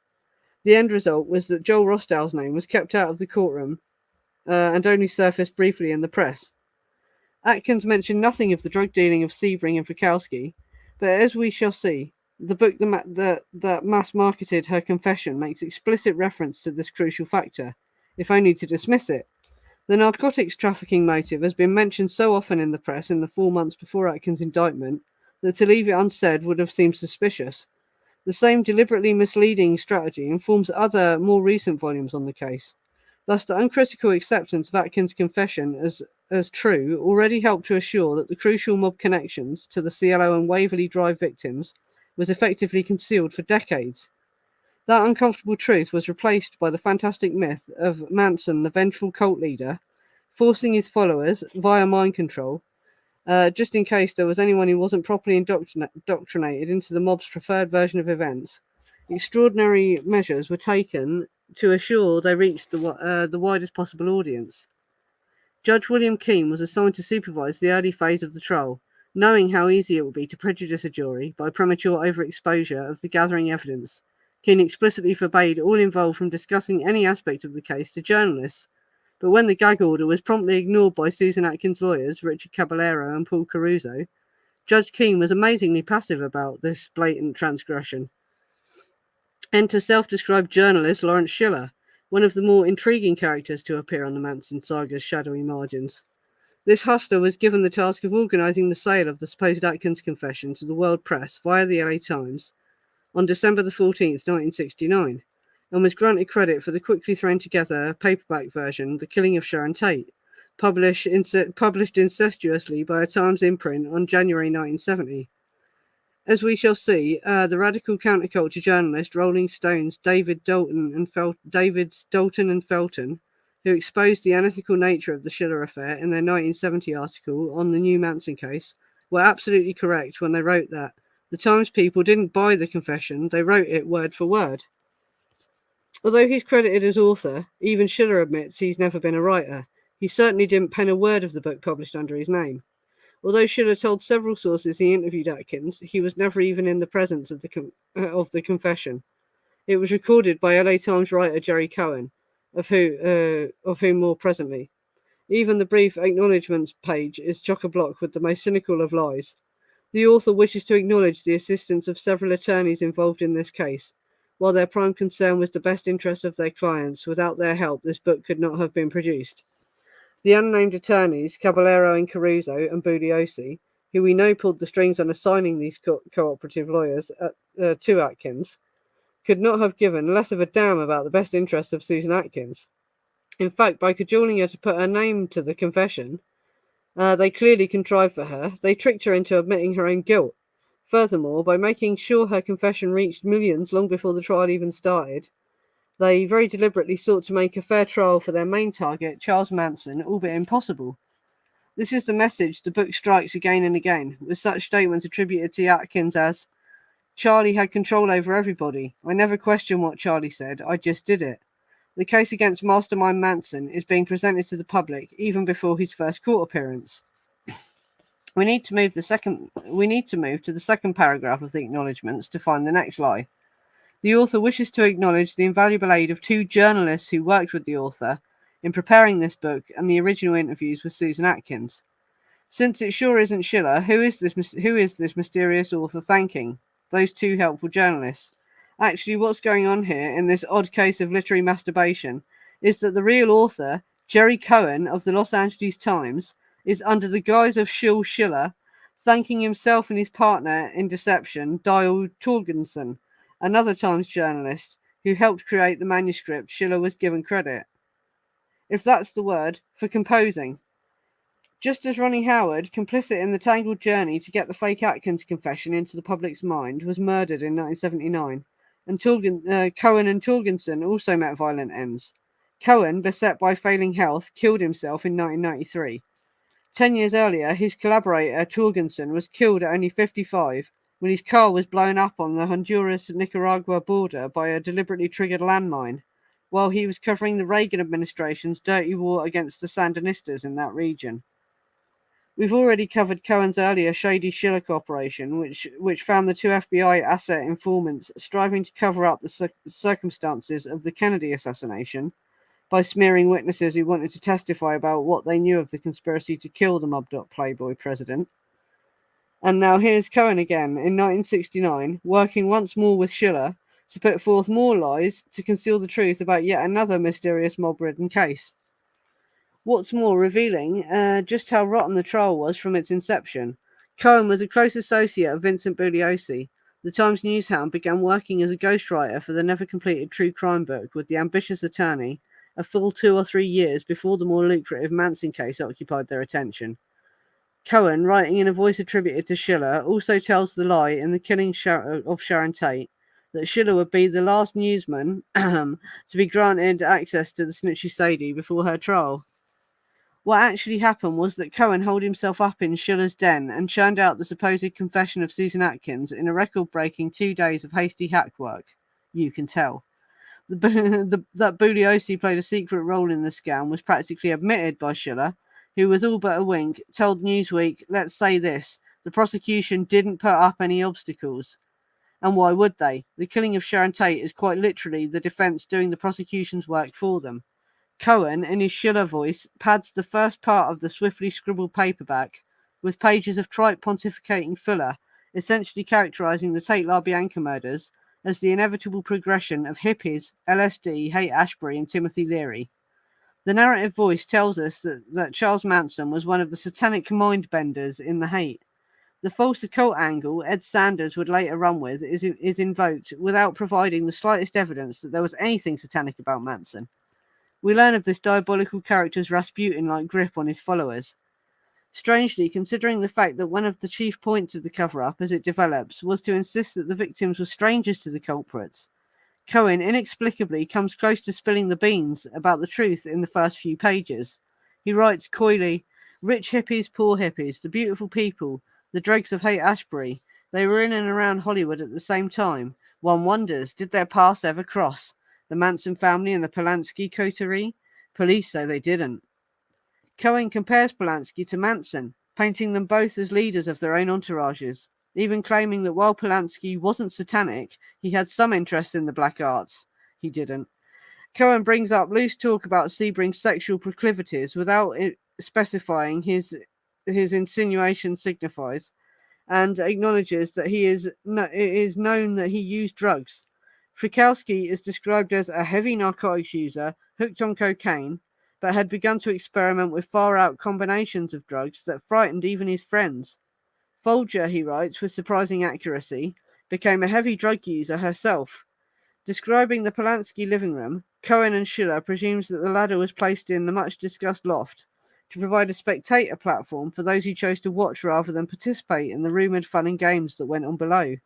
S1: The end result was that Joel Rostow's name was kept out of the courtroom and only surfaced briefly in the press. Atkins mentioned nothing of the drug dealing of Sebring and Fikowski, but as we shall see, the book that mass-marketed her confession makes explicit reference to this crucial factor, if only to dismiss it. The narcotics trafficking motive has been mentioned so often in the press in the 4 months before Atkins' indictment that to leave it unsaid would have seemed suspicious. The same deliberately misleading strategy informs other, more recent volumes on the case. Thus, the uncritical acceptance of Atkins' confession as true already helped to assure that the crucial mob connections to the Cielo and Waverley Drive victims was effectively concealed for decades. That uncomfortable truth was replaced by the fantastic myth of Manson, the vengeful cult leader, forcing his followers, via mind control, just in case there was anyone who wasn't properly indoctrinated into the mob's preferred version of events. Extraordinary measures were taken to assure they reached the widest possible audience. Judge William Keene was assigned to supervise the early phase of the trial, knowing how easy it would be to prejudice a jury by premature overexposure of the gathering evidence. Keene explicitly forbade all involved from discussing any aspect of the case to journalists, but when the gag order was promptly ignored by Susan Atkin's lawyers, Richard Caballero and Paul Caruso, Judge Keene was amazingly passive about this blatant transgression. Enter self-described journalist Lawrence Schiller, one of the more intriguing characters to appear on the Manson saga's shadowy margins. This hustler was given the task of organising the sale of the supposed Atkins confession to the world press via the LA Times on December the 14th, 1969, and was granted credit for the quickly thrown together paperback version, The Killing of Sharon Tate, published incestuously by a Times imprint on January 1970. As we shall see, the radical counterculture journalist Rolling Stone's David Dalton and Felton, who exposed the unethical nature of the Schiller affair in their 1970 article on the new Manson case, were absolutely correct when they wrote that the Times people didn't buy the confession, they wrote it word for word. Although he's credited as author, even Schiller admits he's never been a writer. He certainly didn't pen a word of the book published under his name. Although Schiller told several sources he interviewed Atkins, he was never even in the presence of the confession. It was recorded by LA Times writer Jerry Cohen, of whom more presently. Even the brief acknowledgements page is chock-a-block with the most cynical of lies. The author wishes to acknowledge the assistance of several attorneys involved in this case. While their prime concern was the best interests of their clients, without their help, this book could not have been produced. The unnamed attorneys, Caballero and Caruso and Bugliosi, who we know pulled the strings on assigning these cooperative lawyers to Atkins, could not have given less of a damn about the best interests of Susan Atkins. In fact, by cajoling her to put her name to the confession, they clearly contrived for her. They tricked her into admitting her own guilt. Furthermore, by making sure her confession reached millions long before the trial even started, they very deliberately sought to make a fair trial for their main target, Charles Manson, albeit impossible. This is the message the book strikes again and again, with such statements attributed to Atkins as, Charlie had control over everybody. I never questioned what Charlie said, I just did it. The case against Mastermind Manson is being presented to the public even before his first court appearance. We need to move to the second paragraph of the acknowledgements to find the next lie. The author wishes to acknowledge the invaluable aid of 2 journalists who worked with the author in preparing this book and the original interviews with Susan Atkins. Since it sure isn't Schiller, who is this mysterious author thanking? Those 2 helpful journalists. Actually, what's going on here in this odd case of literary masturbation is that the real author, Jerry Cohen of the Los Angeles Times, is under the guise of Schiller, thanking himself and his partner in deception, Dial Torgensen, another Times journalist who helped create the manuscript Schiller was given credit, if that's the word, for composing. Just as Ronnie Howard, complicit in the tangled journey to get the fake Atkins confession into the public's mind, was murdered in 1979, and Cohen and Torgensen also met violent ends. Cohen, beset by failing health, killed himself in 1993. 10 years earlier, his collaborator Torgensen was killed at only 55 when his car was blown up on the Honduras-Nicaragua border by a deliberately triggered landmine, while he was covering the Reagan administration's dirty war against the Sandinistas in that region. We've already covered Cohen's earlier shady Schiller operation, which found the 2 FBI asset informants striving to cover up the circumstances of the Kennedy assassination by smearing witnesses who wanted to testify about what they knew of the conspiracy to kill the mobbed-up Playboy president. And now here's Cohen again in 1969, working once more with Schiller to put forth more lies to conceal the truth about yet another mysterious mob-ridden case. What's more, revealing just how rotten the trial was from its inception. Cohen was a close associate of Vincent Bugliosi. The Times newshound began working as a ghostwriter for the never-completed true crime book with the ambitious attorney a full 2 or 3 years before the more lucrative Manson case occupied their attention. Cohen, writing in a voice attributed to Schiller, also tells the lie in The Killing of Sharon Tate that Schiller would be the last newsman to be granted access to the snitchy Sadie before her trial. What actually happened was that Cohen holed himself up in Schiller's den and churned out the supposed confession of Susan Atkins in a record-breaking 2 days of hasty hack work. You can tell. That Bugliosi played a secret role in the scam was practically admitted by Schiller, who was all but a wink, told Newsweek, let's say this, the prosecution didn't put up any obstacles. And why would they? The killing of Sharon Tate is quite literally the defense doing the prosecution's work for them. Cohen, in his Schiller voice, pads the first part of the swiftly scribbled paperback with pages of trite pontificating filler, essentially characterizing the Tate LaBianca murders as the inevitable progression of hippies, LSD, Haight-Ashbury, and Timothy Leary. The narrative voice tells us that Charles Manson was one of the satanic mind-benders in the Haight. The false occult angle Ed Sanders would later run with is invoked without providing the slightest evidence that there was anything satanic about Manson. We learn of this diabolical character's Rasputin-like grip on his followers. Strangely, considering the fact that one of the chief points of the cover-up as it develops was to insist that the victims were strangers to the culprits, Cohen inexplicably comes close to spilling the beans about the truth in the first few pages. He writes coyly, rich hippies, poor hippies, the beautiful people, the dregs of Haight-Ashbury, they were in and around Hollywood at the same time. One wonders, did their paths ever cross? The Manson family and the Polanski coterie? Police say they didn't. Cohen compares Polanski to Manson, painting them both as leaders of their own entourages, even claiming that while Polanski wasn't satanic, he had some interest in the black arts. He didn't. Cohen brings up loose talk about Sebring's sexual proclivities without specifying his insinuation signifies, and acknowledges that it is known that he used drugs. Frykowski is described as a heavy narcotics user, hooked on cocaine, but had begun to experiment with far-out combinations of drugs that frightened even his friends. Folger, he writes with surprising accuracy, became a heavy drug user herself. Describing the Polanski living room, Cohen and Schiller presumes that the ladder was placed in the much-discussed loft to provide a spectator platform for those who chose to watch rather than participate in the rumoured fun and games that went on below.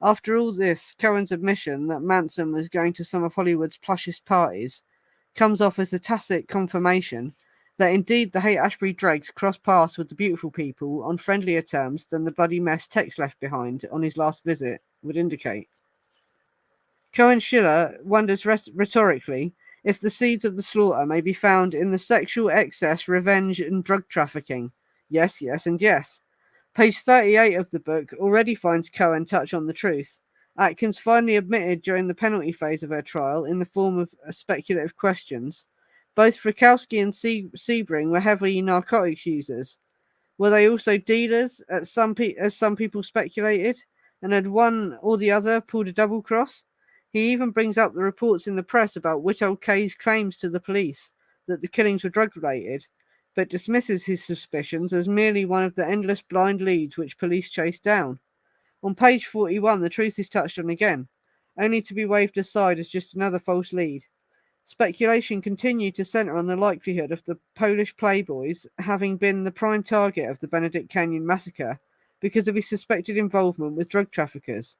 S1: After all this, Cohen's admission that Manson was going to some of Hollywood's plushest parties comes off as a tacit confirmation that indeed the Haight-Ashbury dregs crossed paths with the beautiful people on friendlier terms than the bloody mess Tex left behind on his last visit would indicate. Cohen Schiller wonders rhetorically if the seeds of the slaughter may be found in the sexual excess, revenge, and drug trafficking. Yes, yes, and yes. Page 38 of the book already finds Cohen touch on the truth. Atkins finally admitted during the penalty phase of her trial in the form of speculative questions. Both Frykowski and Sebring were heavy narcotics users. Were they also dealers, as some people speculated, and had one or the other pulled a double cross? He even brings up the reports in the press about Whittle K's claims to the police that the killings were drug-related, but dismisses his suspicions as merely one of the endless blind leads which police chased down. On page 41, the truth is touched on again, only to be waved aside as just another false lead. Speculation continued to centre on the likelihood of the Polish playboys having been the prime target of the Benedict Canyon massacre because of his suspected involvement with drug traffickers.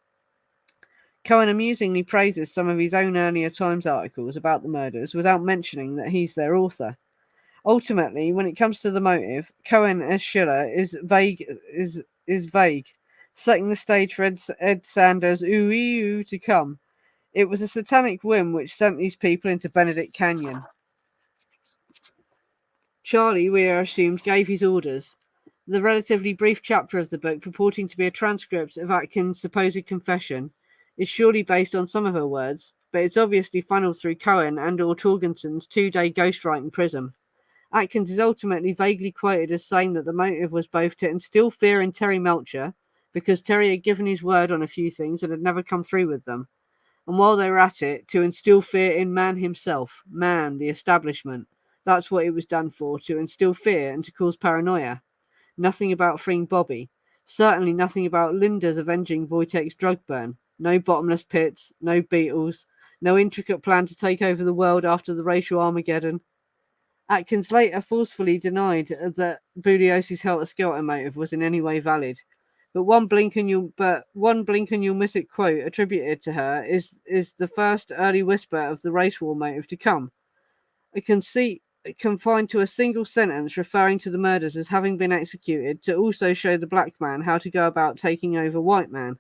S1: Cohen amusingly praises some of his own earlier Times articles about the murders without mentioning that he's their author. Ultimately, when it comes to the motive, Cohen as Schiller is vague, setting the stage for Ed Sanders' ooh to come. It was a satanic whim which sent these people into Benedict Canyon. Charlie, we are assumed, gave his orders. The relatively brief chapter of the book, purporting to be a transcript of Atkins' supposed confession, is surely based on some of her words, but it's obviously funneled through Cohen and or Torgenson's 2-day ghostwriting prism. Atkins is ultimately vaguely quoted as saying that the motive was both to instill fear in Terry Melcher, because Terry had given his word on a few things and had never come through with them, and while they were at it, to instill fear in man himself, man, the establishment. That's what it was done for, to instill fear and to cause paranoia. Nothing about freeing Bobby. Certainly nothing about Linda's avenging Wojtek's drug burn. No bottomless pits, no Beatles, no intricate plan to take over the world after the racial Armageddon. Atkins later forcefully denied that Bugliosi's helter-skelter motive was in any way valid. But one blink and you'll miss it quote attributed to her is the first early whisper of the race war motive to come. A conceit confined to a single sentence referring to the murders as having been executed to also show the black man how to go about taking over white man.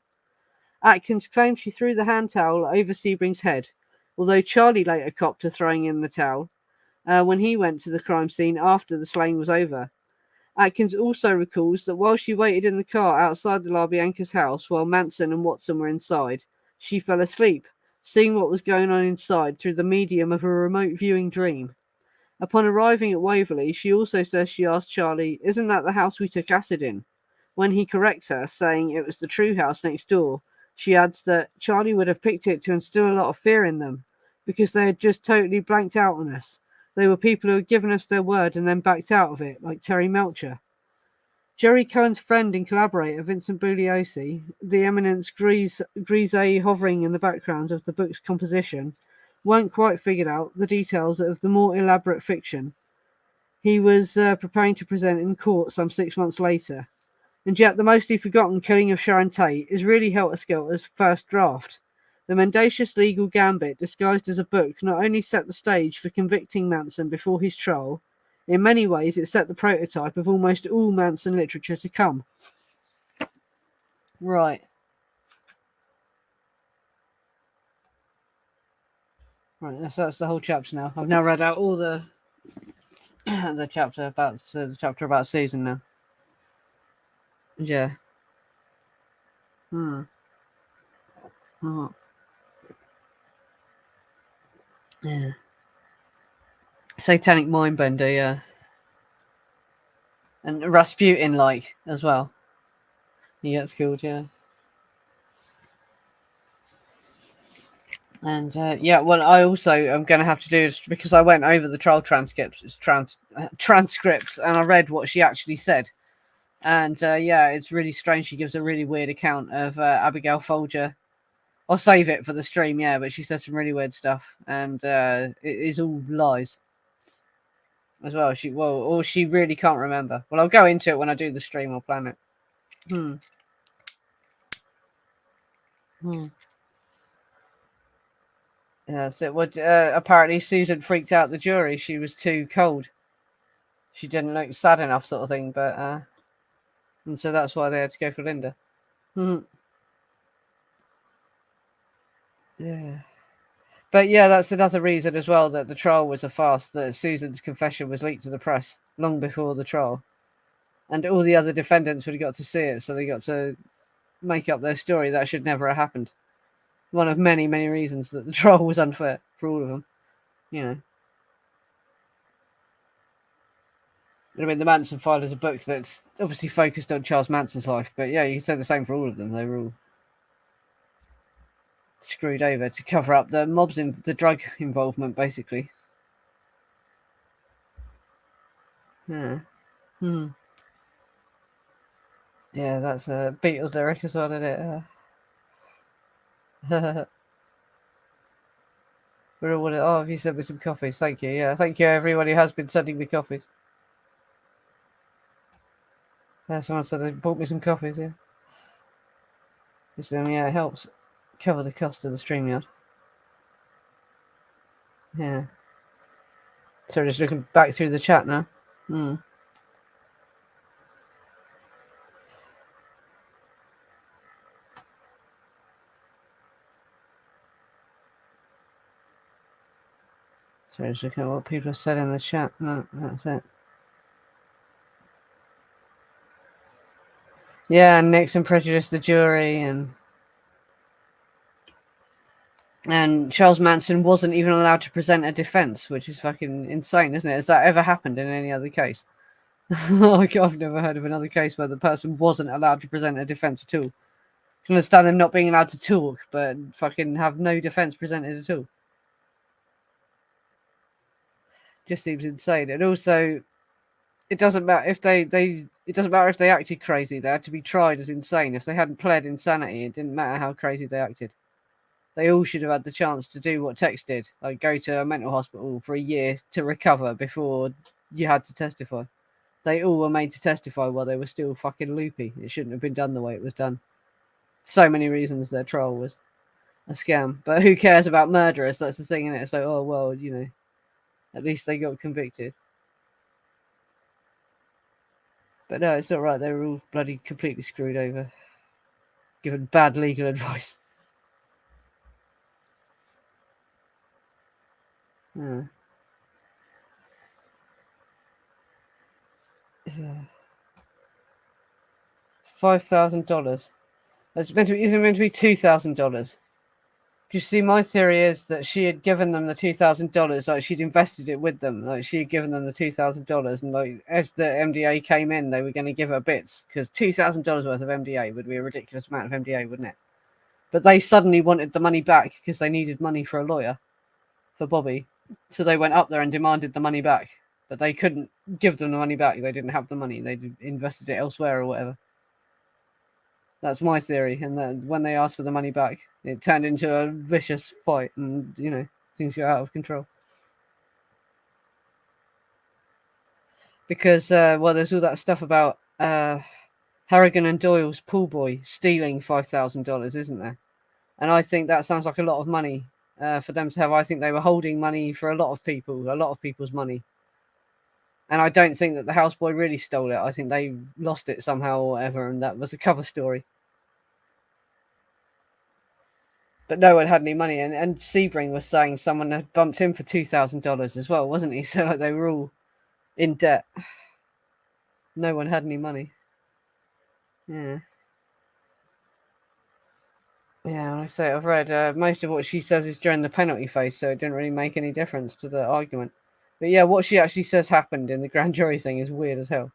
S1: Atkins claimed she threw the hand towel over Sebring's head, although Charlie later copped to throwing in the towel when he went to the crime scene after the slaying was over. Atkins also recalls that while she waited in the car outside the LaBianca's house while Manson and Watson were inside, she fell asleep, seeing what was going on inside through the medium of a remote viewing dream. Upon arriving at Waverley, she also says she asked Charlie, "Isn't that the house we took acid in?" When he corrects her, saying it was the true house next door, she adds that Charlie would have picked it to instill a lot of fear in them, because they had just totally blanked out on us. They were people who had given us their word and then backed out of it, like Terry Melcher. Jerry Cohen's friend and collaborator, Vincent Bugliosi, the eminence grise hovering in the background of the book's composition, weren't quite figured out the details of the more elaborate fiction he was preparing to present in court some 6 months later. And yet the mostly forgotten killing of Sharon Tate is really Helter Skelter's first draft. The mendacious legal gambit disguised as a book not only set the stage for convicting Manson before his trial, in many ways it set the prototype of almost all Manson literature to come. Right. Right, that's the whole chapter now. I've now read out all the the chapter about Susan now. Yeah. Oh. Yeah. Satanic Mindbender, yeah. And Rasputin like as well. He gets killed, yeah. And well, I also am going to have to do this because I went over the trial transcripts, and I read what she actually said. And it's really strange. She gives a really weird account of Abigail Folger I'll save it for the stream, yeah. But she said some really weird stuff, and it is all lies as well. Or she really can't remember. Well, I'll go into it when I do the stream. I'll plan it. Hmm. Hmm. Yeah. So apparently Susan freaked out the jury. She was too cold. She didn't look sad enough, sort of thing. But and so that's why they had to go for Linda. Hmm. Yeah. But yeah, that's another reason as well that the trial was a farce, that Susan's confession was leaked to the press long before the trial. And all the other defendants would have got to see it, so they got to make up their story. That should never have happened. One of many, many reasons that the trial was unfair for all of them. You know. I mean, the Manson file is a book that's obviously focused on Charles Manson's life, but yeah, you can say the same for all of them. They were all screwed over to cover up the mobs in the drug involvement, basically. Yeah. Hmm. Yeah, that's a Beatles lyric as well, isn't it? We're all have you sent me some coffees? Thank you. Yeah, thank you everyone who has been sending me coffees. Someone said they bought me some coffees. Yeah, yeah, it helps cover the cost of the StreamYard. Yeah. So just looking back through the chat now. Hmm. So just looking at what people have said in the chat. No, that's it. Yeah, and Nixon prejudiced the jury, and Charles Manson wasn't even allowed to present a defense, which is fucking insane, isn't it? Has that ever happened in any other case? Like, I've never heard of another case where the person wasn't allowed to present a defense at all. I can understand them not being allowed to talk, but fucking have no defense presented at all. Just seems insane. And also, it doesn't matter if it doesn't matter if they acted crazy. They had to be tried as insane. If they hadn't pled insanity, it didn't matter how crazy they acted. They all should have had the chance to do what Tex did, like go to a mental hospital for a year to recover before you had to testify. They all were made to testify while they were still fucking loopy. It shouldn't have been done the way it was done. So many reasons their trial was a scam. But who cares about murderers? That's the thing, innit? It's like, oh, well, at least they got convicted. But no, it's not right. They were all bloody completely screwed over. Given bad legal advice. Yeah. $5,000. Isn't it meant to be $2,000? You see, my theory is that she had given them the $2,000, like she'd invested it with them, like she had given them the $2,000, and like as the MDA came in, they were going to give her bits because $2,000 worth of MDA would be a ridiculous amount of MDA, wouldn't it? But they suddenly wanted the money back because they needed money for a lawyer for Bobby, so they went up there and demanded the money back, but they couldn't give them the money back. They didn't have the money. They invested it elsewhere or whatever. That's my theory. And then when they asked for the money back, it turned into a vicious fight, and things got out of control. Because there's all that stuff about Harrigan and Doyle's pool boy stealing $5,000, isn't there? And I think that sounds like a lot of money for them to have. I think they were holding money for a lot of people's money. And I don't think that the houseboy really stole it. I think they lost it somehow or whatever, and that was a cover story. But no one had any money, and Sebring was saying someone had bumped him for $2,000 as well, wasn't he? So like they were all in debt. No one had any money. Yeah. Yeah, like I say, I've read most of what she says is during the penalty phase, so it didn't really make any difference to the argument. But yeah, what she actually says happened in the grand jury thing is weird as hell.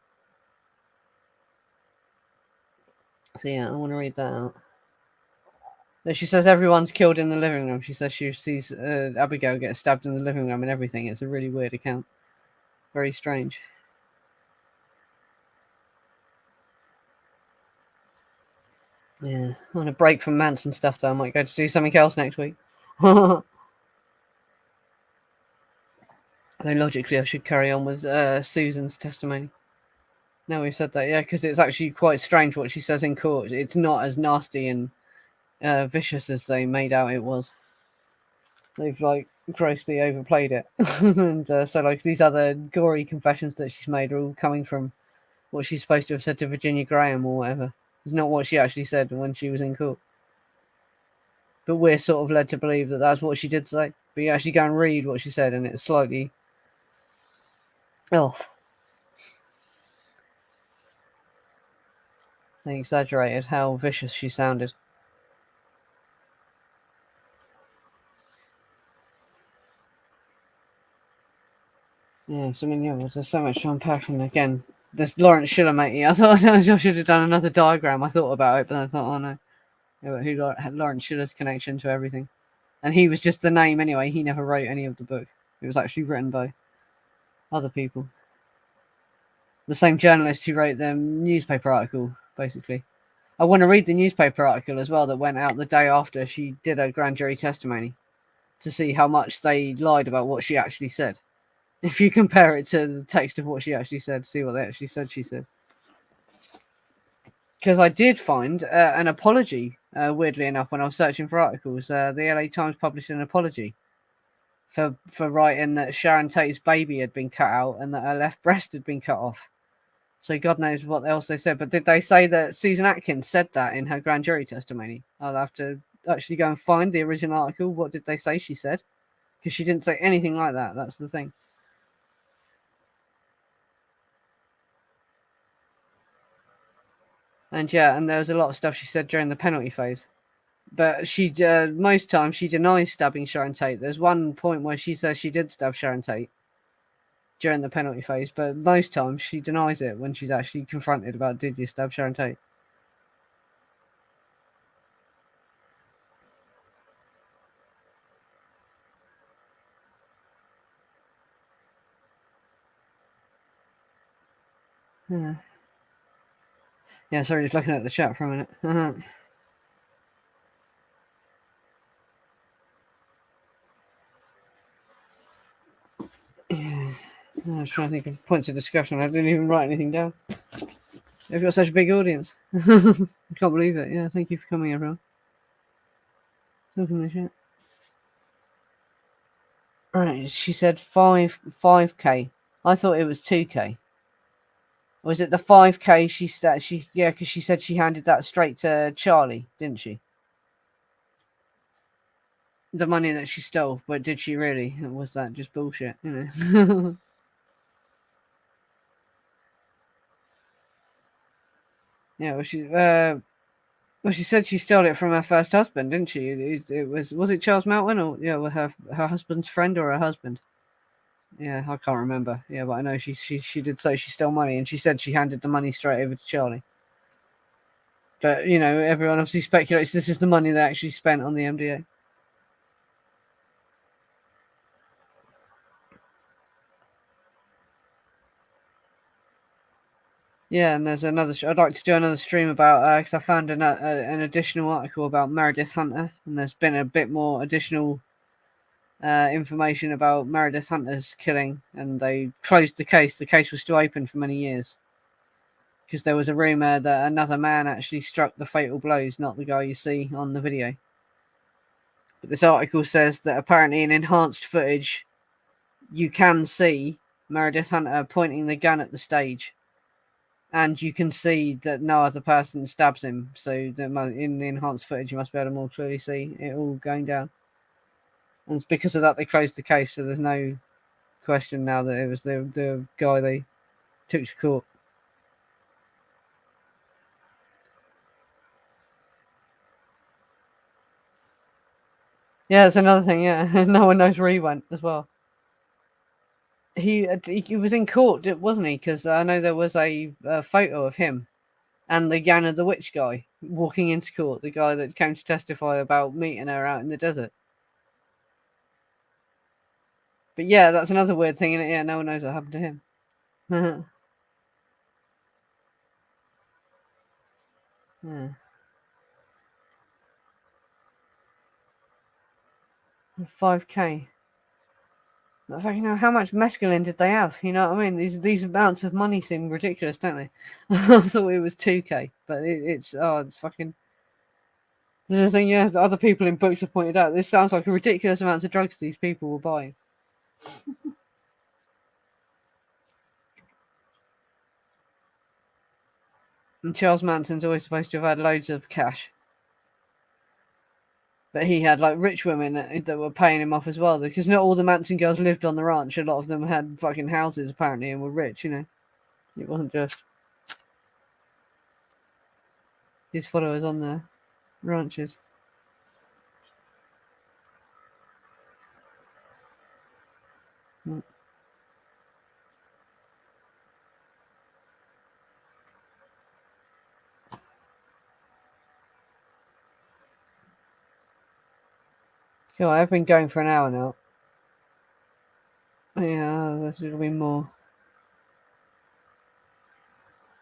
S1: So yeah, I want to read that out. But she says everyone's killed in the living room. She says she sees Abigail get stabbed in the living room and everything. It's a really weird account. Very strange. Yeah, on a break from Manson stuff, though, I might go to do something else next week. Though logically, I should carry on with Susan's testimony. No, we said that, yeah, because it's actually quite strange what she says in court. It's not as nasty and vicious as they made out it was. They've like grossly overplayed it, and so like these other gory confessions that she's made are all coming from what she's supposed to have said to Virginia Graham or whatever. It's not what she actually said when she was in court. But we're sort of led to believe that that's what she did say. But you actually go and read what she said, and it's slightly off. They exaggerated how vicious she sounded. Yeah, so I mean, yeah, there's so much to unpack. And again, this Lawrence Schiller matey, I thought I should have done another diagram. I thought about it, but I thought, oh no. Yeah, but who had Lawrence Schiller's connection to everything? And he was just the name anyway. He never wrote any of the book. It was actually written by other people. The same journalist who wrote the newspaper article, basically. I want to read the newspaper article as well that went out the day after she did her grand jury testimony to see how much they lied about what she actually said. If you compare it to the text of what she actually said, see what they actually said she said. Because I did find an apology, weirdly enough, when I was searching for articles. The LA Times published an apology for writing that Sharon Tate's baby had been cut out and that her left breast had been cut off. So God knows what else they said. But did they say that Susan Atkin said that in her grand jury testimony? I'll have to actually go and find the original article. What did they say she said? Because she didn't say anything like that. That's the thing. And yeah, and there was a lot of stuff she said during the penalty phase. But she most times she denies stabbing Sharon Tate. There's one point where she says she did stab Sharon Tate during the penalty phase, but most times she denies it when she's actually confronted about did you stab Sharon Tate. Yeah, yeah, sorry, just looking at the chat for a minute. Yeah. I was trying to think of points of discussion. I didn't even write anything down. They've got such a big audience. I can't believe it. Yeah, thank you for coming, everyone. Talking the shit. Right, she said 5k. I thought it was 2k. Was it the 5k yeah, because she said she handed that straight to Charlie, didn't she? The money that she stole, but did she really? Or was that just bullshit? You know. Yeah, well, she said she stole it from her first husband, didn't she? It was it Charles Melton or yeah, her husband's friend or her husband? Yeah, I can't remember. Yeah, but I know she did say she stole money, and she said she handed the money straight over to Charlie. But you know, everyone obviously speculates this is the money they actually spent on the MDA. Yeah, and there's another. I'd like to do another stream about because I found an additional article about Meredith Hunter, and there's been a bit more additional information about Meredith Hunter's killing, and they closed the case. The case was still open for many years because there was a rumor that another man actually struck the fatal blows, not the guy you see on the video. But this article says that apparently in enhanced footage, you can see Meredith Hunter pointing the gun at the stage. And you can see that no other person stabs him. So in the enhanced footage, you must be able to more clearly see it all going down. And it's because of that they closed the case, so there's no question now that it was the guy they took to court. Yeah, that's another thing. Yeah, no one knows where he went as well. He was in court, wasn't he? Because I know there was a photo of him and the Yana the Witch guy walking into court, the guy that came to testify about meeting her out in the desert. But yeah, that's another weird thing, isn't it? Yeah, no one knows what happened to him. Yeah. 5K. You know, how much mescaline did they have? You know what I mean? These amounts of money seem ridiculous, don't they? I thought it was 2K, but it's fucking. There's a thing, yeah. Other people in books have pointed out this sounds like a ridiculous amounts of drugs these people were buying. And Charles Manson's always supposed to have had loads of cash, but he had like rich women that were paying him off as well. Because not all the Manson girls lived on the ranch. A lot of them had fucking houses apparently and were rich. You know, it wasn't just his followers on the ranches. Mm. Cool, I've been going for an hour now. Yeah, there's going to be more.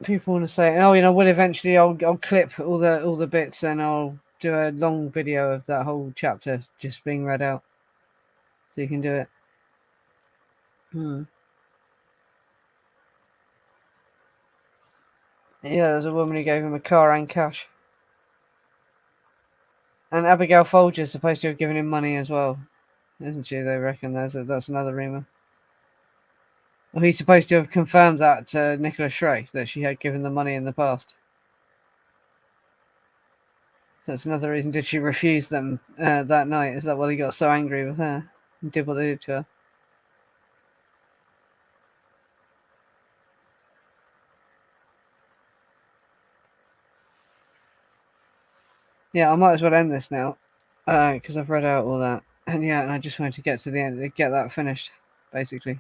S1: People want to say, oh, you know, well, eventually I'll clip all the bits and I'll do a long video of that whole chapter just being read out, so you can do it. Yeah, there's a woman who gave him a car and cash, and Abigail Folger's supposed to have given him money as well, isn't she? They reckon that's another rumor. Well, he's supposed to have confirmed that to Nikolas Schreck that she had given the money in the past. That's another reason. Did she refuse them that night? Is that why he got so angry with her and did what they did to her? Yeah, I might as well end this now because I've read out all that, and yeah, and I just wanted to get to the end, get that finished, basically.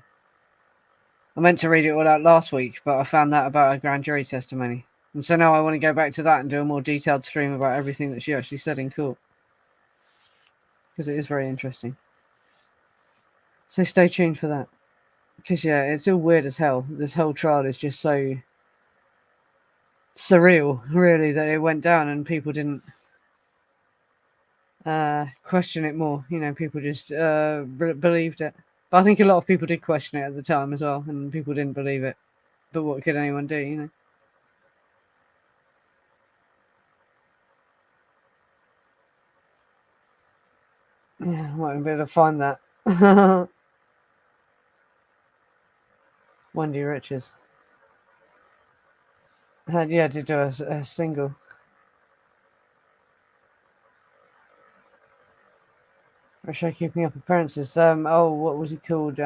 S1: I meant to read it all out last week, but I found that about a grand jury testimony, and so now I want to go back to that and do a more detailed stream about everything that she actually said in court, because it is very interesting. So stay tuned for that, because yeah, it's all weird as hell. This whole trial is just so surreal, really, that it went down and people didn't question it more. You know, people just believed it. But I think a lot of people did question it at the time as well, and people didn't believe it. But what could anyone do, you know? Yeah, I might be able to find that. Wendy Riches. Yeah, to do a single. Or should I keeping up appearances? What was he called?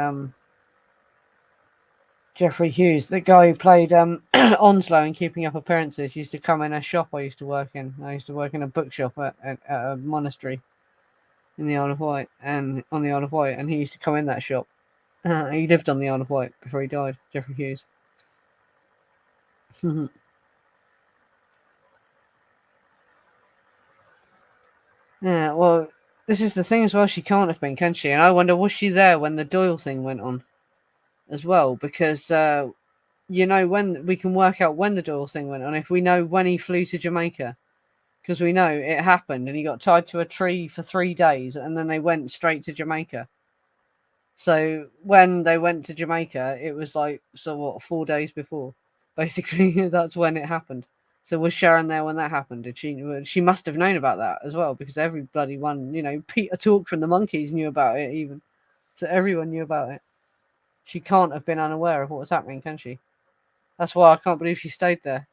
S1: Jeffrey Hughes, the guy who played Onslow in Keeping Up Appearances, used to come in a shop I used to work in. I used to work in a bookshop at a monastery in the Isle of Wight, and on the Isle of Wight, and he used to come in that shop. He lived on the Isle of Wight before he died, Jeffrey Hughes. Yeah, well, this is the thing as well. She can't have been, can she? And I wonder, was she there when the Doyle thing went on as well? Because you know, when we can work out when the Doyle thing went on, if we know when he flew to Jamaica, because we know it happened and he got tied to a tree for 3 days and then they went straight to Jamaica. So when they went to Jamaica, it was like, so what, 4 days before? Basically, that's when it happened. So was Sharon there when that happened? Did she? She must have known about that as well, because every bloody one, you know, Peter Talk from the Monkees knew about it even. So everyone knew about it. She can't have been unaware of what was happening, can she? That's why I can't believe she stayed there.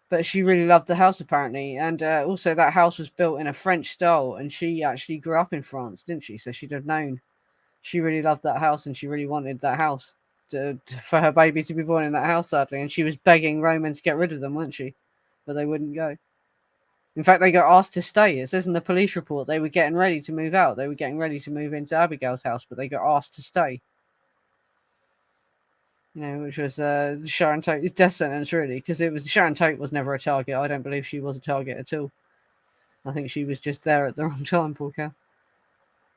S1: But she really loved the house apparently, and also that house was built in a French style, and she actually grew up in France, didn't she? So she'd have known. She really loved that house, and she really wanted that house for her baby to be born in that house, sadly. And she was begging Roman to get rid of them, wasn't she? But they wouldn't go. In fact, they got asked to stay. It says in the police report they were getting ready to move out. They were getting ready to move into Abigail's house, but they got asked to stay. You know, which was Sharon Tate's death sentence, really, because it was Sharon Tate was never a target. I don't believe she was a target at all. I think she was just there at the wrong time, poor cow.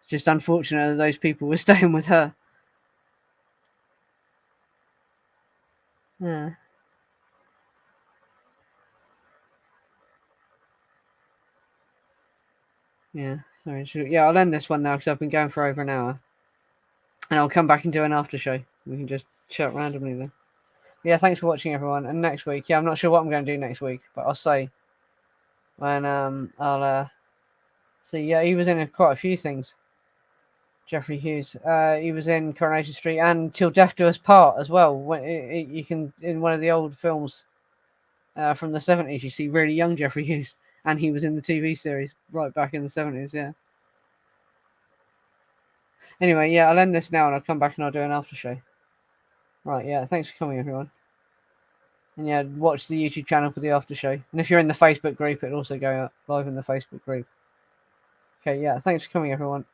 S1: It's just unfortunate that those people were staying with her. Yeah. Yeah. Sorry. Yeah, I'll end this one now because I've been going for over an hour, and I'll come back and do an after show. We can just chat randomly then. Yeah. Thanks for watching, everyone. And next week, yeah, I'm not sure what I'm going to do next week, but I'll say when I'll see. Yeah, he was in quite a few things. Jeffrey Hughes. He was in Coronation Street and Till Death Do Us Part as well. When you can in one of the old films from the 70s, you see really young Jeffrey Hughes, and he was in the TV series right back in the 70s. Yeah. Anyway, yeah, I'll end this now and I'll come back and I'll do an after show. Right, yeah, thanks for coming, everyone. And yeah, watch the YouTube channel for the after show. And if you're in the Facebook group, it'll also go live in the Facebook group. Okay, yeah, thanks for coming, everyone.